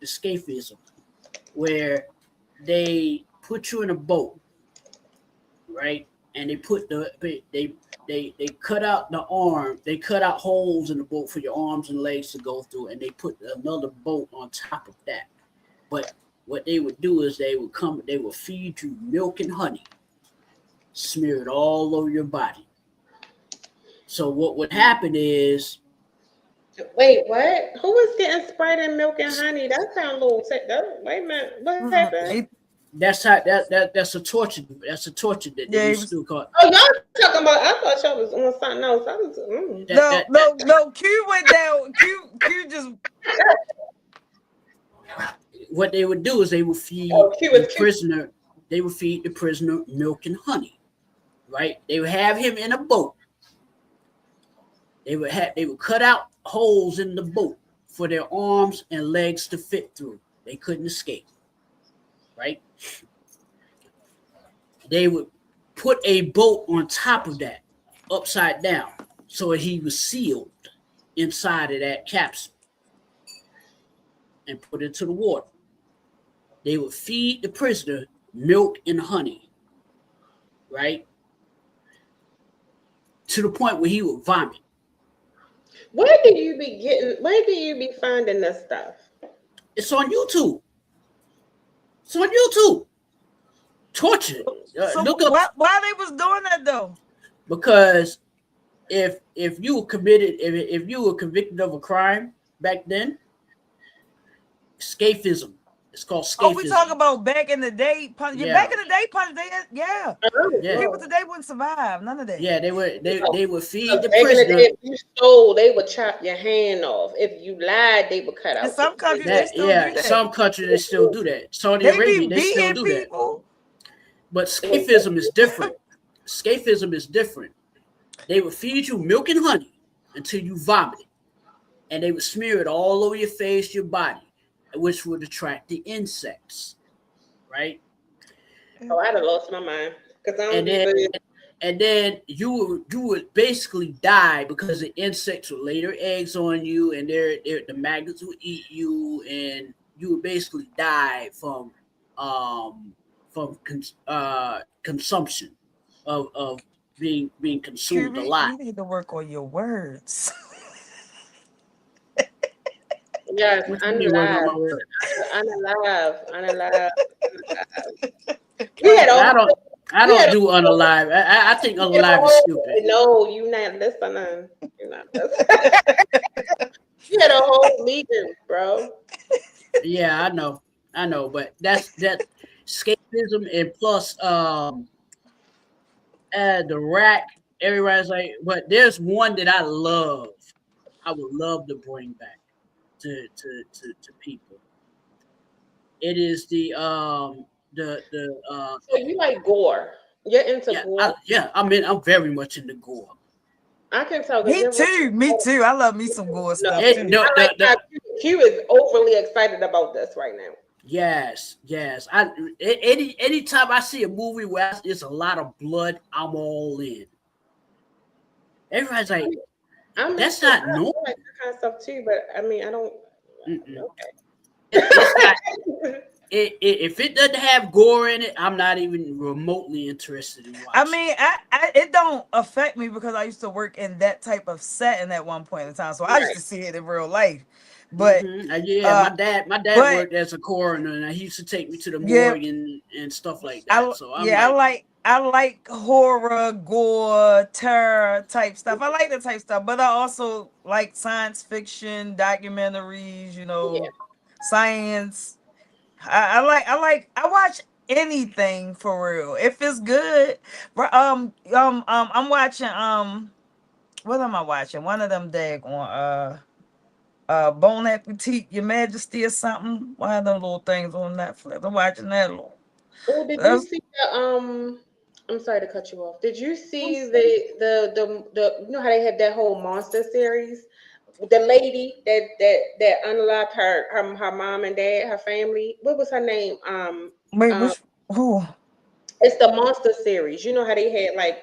escapism, where they put you in a boat, right? And they put they cut out the arm, they cut out holes in the boat for your arms and legs to go through, and they put another boat on top of that. But what they would do is they would feed you milk and honey, smear it all over your body. So what would happen is, wait, what? Who was getting sprayed in milk and honey? That sounds a little sick. Wait a minute, what happened? that's how that's a torture. That's a torture that they used to call. Oh, y'all talking about? I thought y'all was on something else. I was. No. Q went down. Q just. What they would do is they would feed the prisoner. They would feed the prisoner milk and honey, right? They would have him in a boat. They would cut out holes in the boat for their arms and legs to fit through. They couldn't escape, right? They would put a boat on top of that, upside down, so he was sealed inside of that capsule and put into the water. They would feed the prisoner milk and honey, right? To the point where he would vomit. Where do you be finding this stuff? It's on YouTube. It's on YouTube. Torture. So Look up. why they was doing that though? Because if you were convicted of a crime back then, escapism. It's called escapism. Oh, we talk about back in the day. Yeah. Back in the day, yeah. Yeah. People today wouldn't survive. None of that. Yeah, they would feed the Back in prisoner. the day, if you stole, they would chop your hand off. If you lied, they would cut out. In some countries, they still do that. Some countries they still do that. Saudi Arabia, they still do that. But escapism is different. Escapism is different. They would feed you milk and honey until you vomited, and they would smear it all over your face, your body, which would attract the insects, right? Oh, I'd have lost my mind. And then you would basically die because the insects would lay their eggs on you, and the maggots would eat you, and you would basically die from consumption of being consumed alive. You need to work on your words. Yes, unalive. I don't do unalive. I think unalive is stupid. No, you're not listening. You're not listening. You had a whole meeting, bro. Yeah, I know, but that's escapism, and plus the rack. Everybody's like, but there's one that I love. I would love to bring back to people. It is so you like gore. You're into gore. I'm very much into gore. I can tell. Me too. I love me some gore stuff too. Q is overly excited about this right now. Yes. Anytime I see a movie where there's a lot of blood, I'm all in. Everybody's like, that's not normal. I like that kind of stuff too, but I mean, I don't. Mm-mm. Okay. if it doesn't have gore in it, I'm not even remotely interested in I watching. mean, it don't affect me because I used to work in that type of setting at one point in time, so I used Right. to see it in real life. But Yeah, uh, my dad but worked as a coroner, and he used to take me to the yeah, morgue and stuff like that. So I'm I like, like horror, gore, terror type stuff. I like that type stuff, but I also like science fiction, documentaries. Yeah. Science. I watch anything for real if it's good. I'm watching what am I watching? One of them dag on Bon Appetit, Your Majesty or something. One of them little things on Netflix. I'm watching that little. Oh, did you That's, see the I'm sorry to cut you off. Did you see the you know how they have that whole monster series? The lady that unalived her mom and dad, her family. What was her name? wait, Um which who? it's the monster series. You know how they had like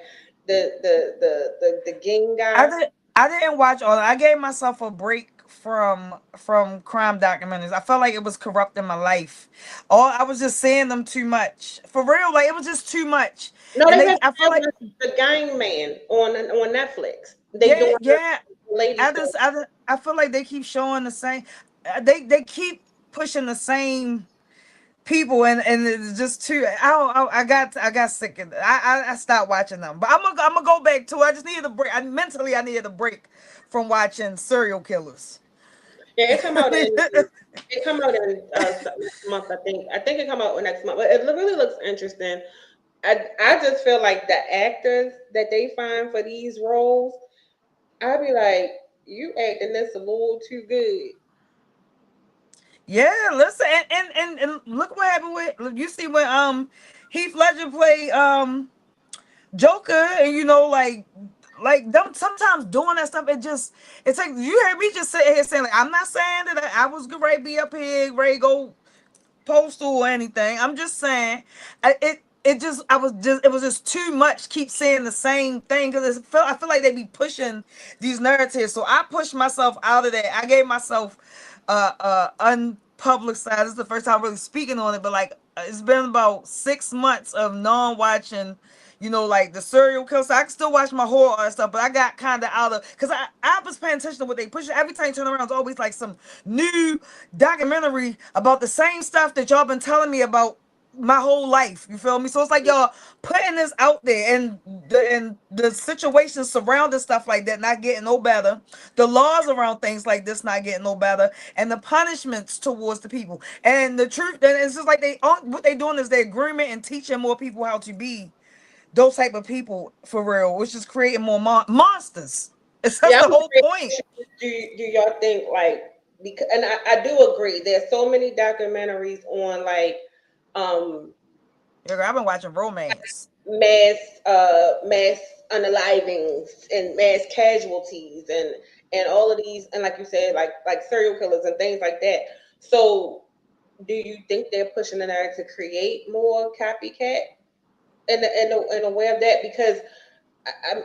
the gang I guy. did. I didn't watch all. I gave myself a break from crime documentaries. I felt like it was corrupting my life. All I was just seeing them too much for real. Like it was just too much, No, and they they. have I feel that like one, the gang man on Netflix. They yeah, doing yeah. the lady story. I feel like they keep showing the same. They keep pushing the same people, and it's just too. I got sick of it. I stopped watching them, but I'm gonna go back to it. I just needed a break. I needed a break from watching serial killers. Yeah, it come out in next month. I think it come out next month. But it really looks interesting. I just feel like the actors that they find for these roles, I'd be like, you acting this a little too good. Yeah, listen, and look what happened with you see when Heath Ledger played Joker, and like them sometimes doing that stuff. It's like you heard me just sit here saying like I'm not saying that I was ready to be up here ready to go postal or anything. I'm just saying, it was just too much. Keep saying the same thing because I feel like they be pushing these narratives. So I pushed myself out of that. I gave myself unpublicized. This is the first time really speaking on it, but like it's been about 6 months of non-watching. Like the serial killer. So I can still watch my horror and stuff, but I got kind of out of because I was paying attention to what they push. Every time you turn around, it's always like some new documentary about the same stuff that y'all been telling me about my whole life. You feel me? So it's like y'all putting this out there, and the situations surrounding stuff like that not getting no better. The laws around things like this not getting no better, and the punishments towards the people. And the truth, and it's just like what they doing is they agreement and teaching more people how to be those type of people for real, which is creating more monsters. That's Yeah, the I'm whole curious, point. do y'all think like because and I do agree. There's so many documentaries on like um I've been watching romance. mass mass unalivings and mass casualties and all of these and like you said like serial killers and things like that. So do you think they're pushing the narrative to create more copycat in a way of that because I'm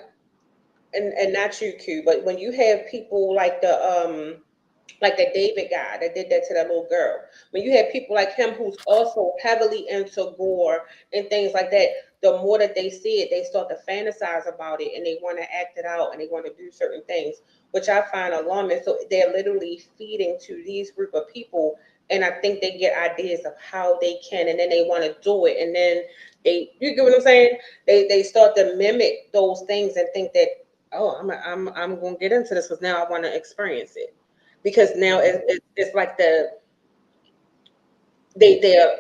and not you Q but when you have people like that David guy that did that to that little girl. When you have people like him who's also heavily into gore and things like that, the more that they see it, they start to fantasize about it and they want to act it out and they want to do certain things, which I find alarming. So they're literally feeding to these group of people, and I think they get ideas of how they can, and then they want to do it, and then you get what I'm saying? They start to mimic those things and think that oh I'm gonna get into this because now I want to experience it because now it's like they're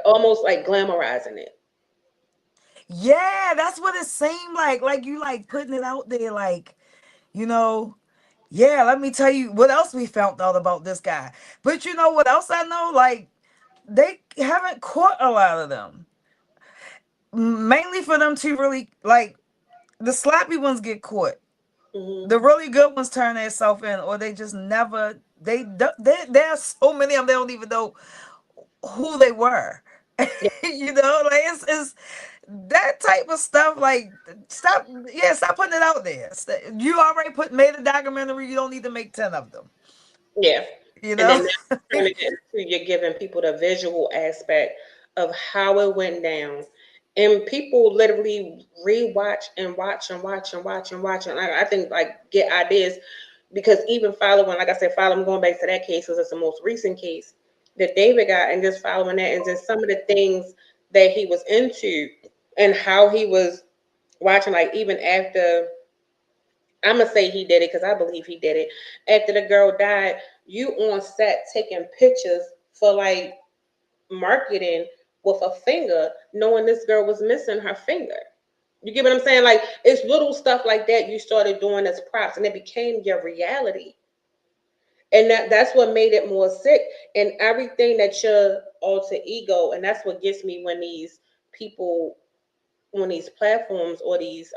almost like glamorizing it. Yeah, that's what it seemed like. Like you like putting it out there, like, you know, yeah, let me tell you what else we found out about this guy. But you know what else I know? Like, they haven't caught a lot of them. Mainly for them to really like the sloppy ones get caught. Hmm. The really good ones turn themselves in, or they just never there are so many of them they don't even know who they were. Yeah, Like it's that type of stuff. Like stop putting it out there. You already made a documentary. You don't need to make 10 of them. yeah. You And then know? that's turning it into you're giving people the visual aspect of how it went down. And people literally rewatch and watch and watch and watch and watch. And I think like get ideas because even following, like I said, following going back to that case because it's the most recent case that David got, and just following that, and just some of the things that he was into, and how he was watching, like even after. I'm gonna say he did it because I believe he did it. After the girl died, you on set taking pictures for like marketing with a finger, knowing this girl was missing her finger. You get what I'm saying? Like it's little stuff like that you started doing as props, and it became your reality. And that's what made it more sick. And everything that your alter ego, and that's what gets me when these people on these platforms or these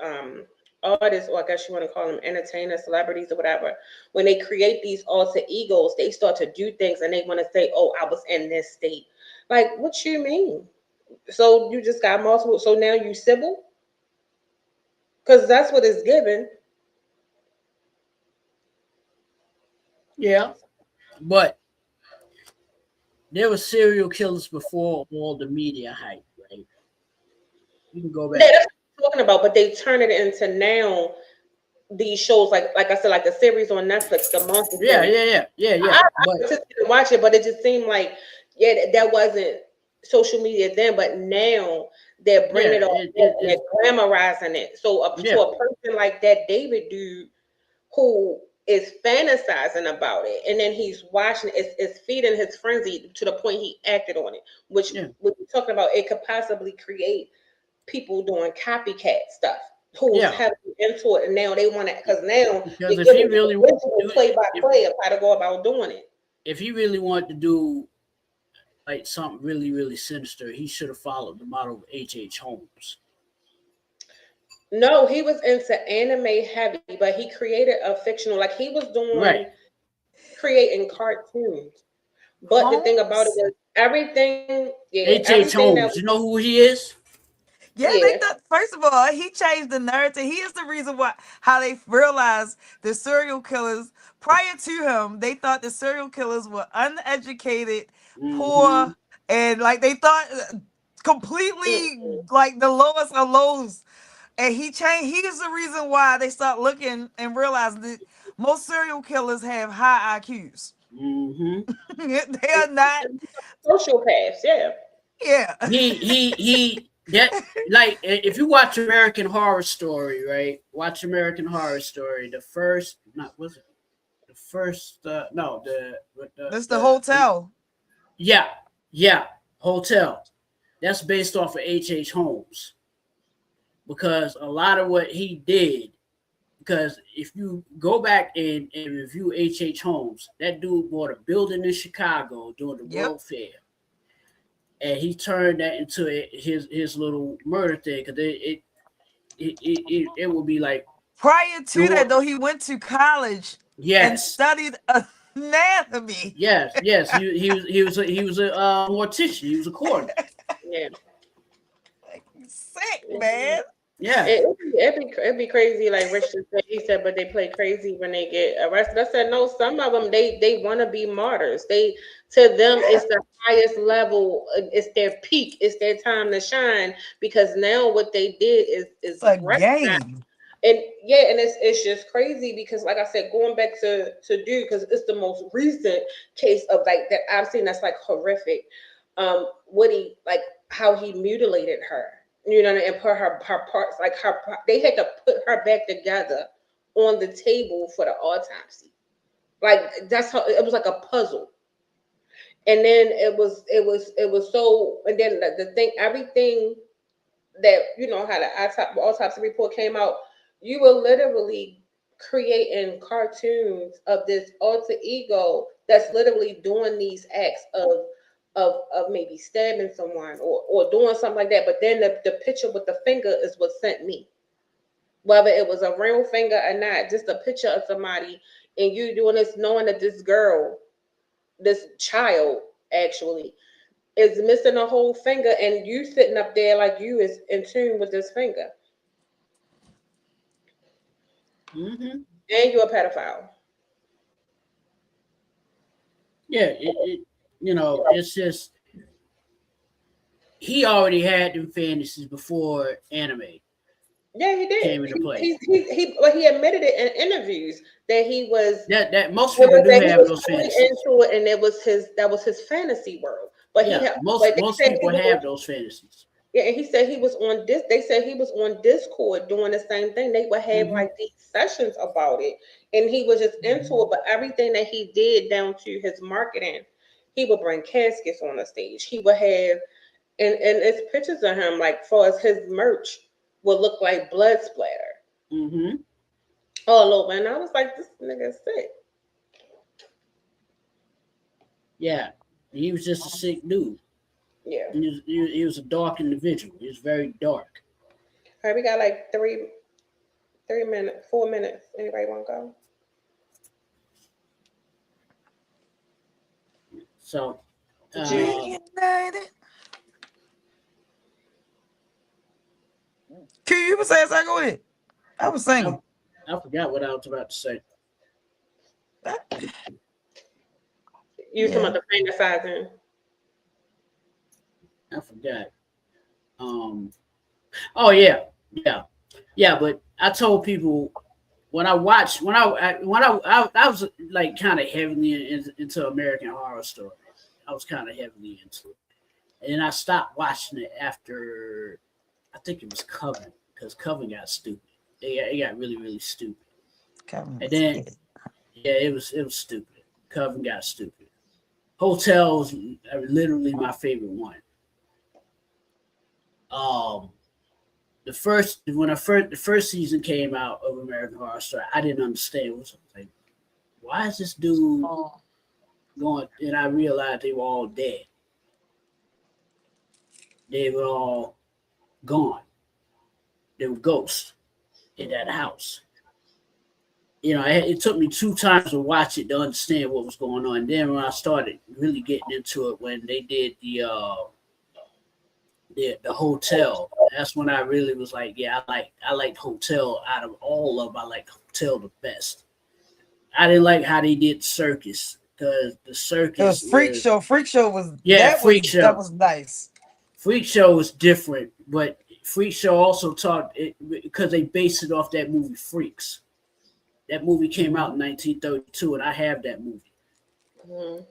artists, or I guess you want to call them entertainers, celebrities, or whatever, when they create these alter egos, they start to do things and they want to say, "Oh, I was in this state." Like, what you mean? So you just got multiple. So now you civil? Because that's what it's given. Yeah, but there were serial killers before all the media hype, right? You can go Yeah, back. that's what I'm talking about. But they turn it into now these shows, like I said, like the series on Netflix, the monster Yeah, series. yeah, yeah, yeah, yeah. I But participated to watch it, but it just seemed like, yeah, that wasn't social media then, but now they're bringing yeah, it all back and they're it's glamorizing it. So up to yeah, a person like that David dude who is fantasizing about it, and then he's watching it's feeding his frenzy to the point he acted on it, which yeah. we're talking about, it could possibly create people doing copycat stuff who's Yeah, heavily into it, and now they want to, because now because you're if he giving really the wanted to visual do play by if play of how to go about doing it. if he really wanted to do like something really really sinister, he should have followed the model of H. Holmes. No, he was into anime heavy, but he created a fictional, like he was doing Right. creating cartoons. But the thing about it Holmes. was everything, yeah, H. everything that Holmes. was, You know who he is? Yeah, they yeah. thought first of all, he changed the narrative. He is the reason why how they realized the serial killers prior to him, they thought the serial killers were uneducated, Mm-hmm. poor, and like they thought completely like the lowest of lows. And he changed. He is the reason why they start looking and realizing that most serial killers have high IQs. Mm-hmm. They are not. Sociopaths, yeah. Yeah. He that like if you watch American Horror Story, right? Watch American Horror Story. The first, not was it the first? No, That's the hotel. yeah, yeah, Hotel. That's based off of H. Holmes because a lot of what he did. Because if you go back and review H. Holmes, that dude bought a building in Chicago during the Yep. World Fair, and he turned that into his little murder thing. Because it would be like Prior to doing that, though, he went to college and yes, studied anatomy. yes. He was a mortician. He was a coroner. Yeah. Sick, man. Yeah, It'd be crazy, like Rich just said. He said, but they play crazy when they get arrested. I said, no, some of them they want to be martyrs. They to them it's the highest level. It's their peak. It's their time to shine because now what they did It's is a recognized. game. And yeah, and it's just crazy because like I said, going back to do because it's the most recent case of like that I've seen that's like horrific. What he like how he mutilated her, you know, and put her parts like they had to put her back together on the table for the autopsy. Like that's how it was like a puzzle. And then it was so and then the thing everything that you know how the autopsy report came out, you were literally creating cartoons of this alter ego that's literally doing these acts of maybe stabbing someone or doing something like that. But then the picture with the finger is what sent me. Whether it was a real finger or not, just a picture of somebody and you doing this knowing that this girl, this child actually is missing a whole finger and you sitting up there like you is in tune with this finger hmm and you're a pedophile. Yeah, it's just he already had them fantasies before anime Yeah, he did. came into play. Well, he admitted it in interviews that he was That most people do that he have was those fully fantasies. into it, and that was his fantasy world. But Yeah, but they most said people he was have those fantasies. yeah, and he said he was on this. They said he was on Discord doing the same thing. They would have Hmm. like these sessions about it, and he was just into it. But everything that he did down to his marketing, he would bring caskets on the stage. He would have and it's pictures of him like far as his merch would look like blood splatter Hmm. all over. And I was like, this nigga's sick. Yeah, he was just a sick dude. Yeah. He was a dark individual. He was very dark. All right, we got like 3 minutes, 4 minutes. Anybody want to go? So, Did you? Reunited. Q, you was saying something? Go ahead. I was I, singing. I forgot what I was about to say. You talking Yeah. about the fantasizing? I forgot. Um. Oh yeah. But I told people when I watched I was like kind of heavily into American Horror Story. I was kind of heavily into it, and I stopped watching it after I think it was Coven because Coven got stupid. It got really stupid, Kevin and was then scared. yeah, it was stupid. Coven got stupid. Hotel was literally my favorite one. Um, the first season came out of American Horror Story, I didn't understand. It was like, why is this dude Oh, going? And I realized they were all dead. They were all gone. They were ghosts in that house. It took me 2 times to watch it to understand what was going on. And then when I started really getting into it, when they did the hotel, that's when I really was like, yeah, I liked Hotel out of all of them. I liked Hotel the best. I didn't like how they did circus because the it was circus Freak was Show. Freak Show was yeah, Freak that Show. was nice. Freak Show was different, but Freak Show also taught it because they based it off that movie Freaks. That movie came out in 1932, and I have that movie. Mm-hmm.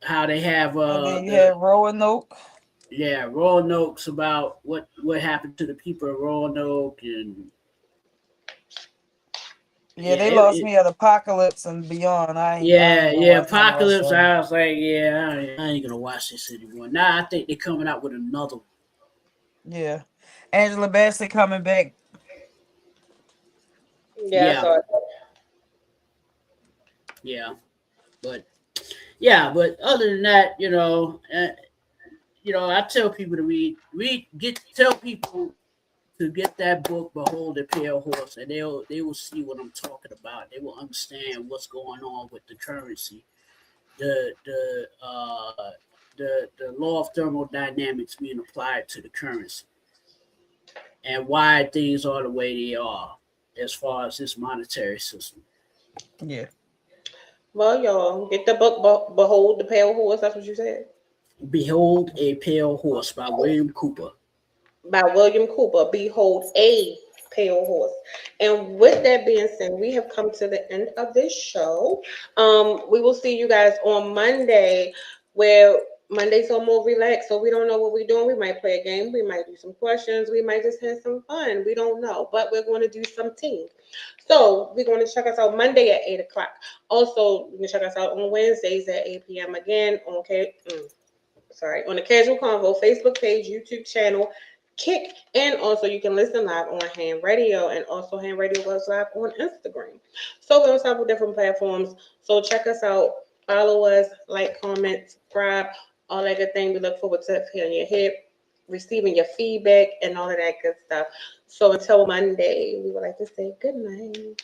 How they have And then you had Roanoke. Roanoke's about what happened to the people of Roanoke, and Yeah, yeah, they lost me at Apocalypse and Beyond. I ain't gonna watch none of the rest Apocalypse. of them. I was like, yeah, I ain't gonna watch this anymore. Now I think they're coming out with another one. Yeah, Angela Bassett coming back. Yeah, I Yeah, saw it. yeah, but but other than that, I tell people to tell people to get that book, Behold the Pale Horse, and they will see what I'm talking about. They will understand what's going on with the currency, the law of thermodynamics being applied to the currency, and why things are the way they are as far as this monetary system. Yeah, Well, y'all get the book. Behold the Pale Horse. That's what you said. Behold a Pale Horse by William Cooper. By William Cooper. Behold a Pale Horse. And with that being said, we have come to the end of this show. We will see you guys on Monday, where Mondays are more relaxed, so we don't know what we're doing. We might play a game, we might do some questions, we might just have some fun. We don't know, but we're going to do something. So we're going to check us out Monday at 8 o'clock. Also, you can check us out on Wednesdays at 8 p.m. again on on the Casual Convo Facebook page, YouTube channel, Kick, and also you can listen live on Ham Radio, and also Ham Radio was live on Instagram. So we're on several different platforms. So check us out, follow us, like, comment, subscribe, all that good thing. We look forward to hearing your hit, receiving your feedback, and all of that good stuff. So until Monday, we would like to say good night.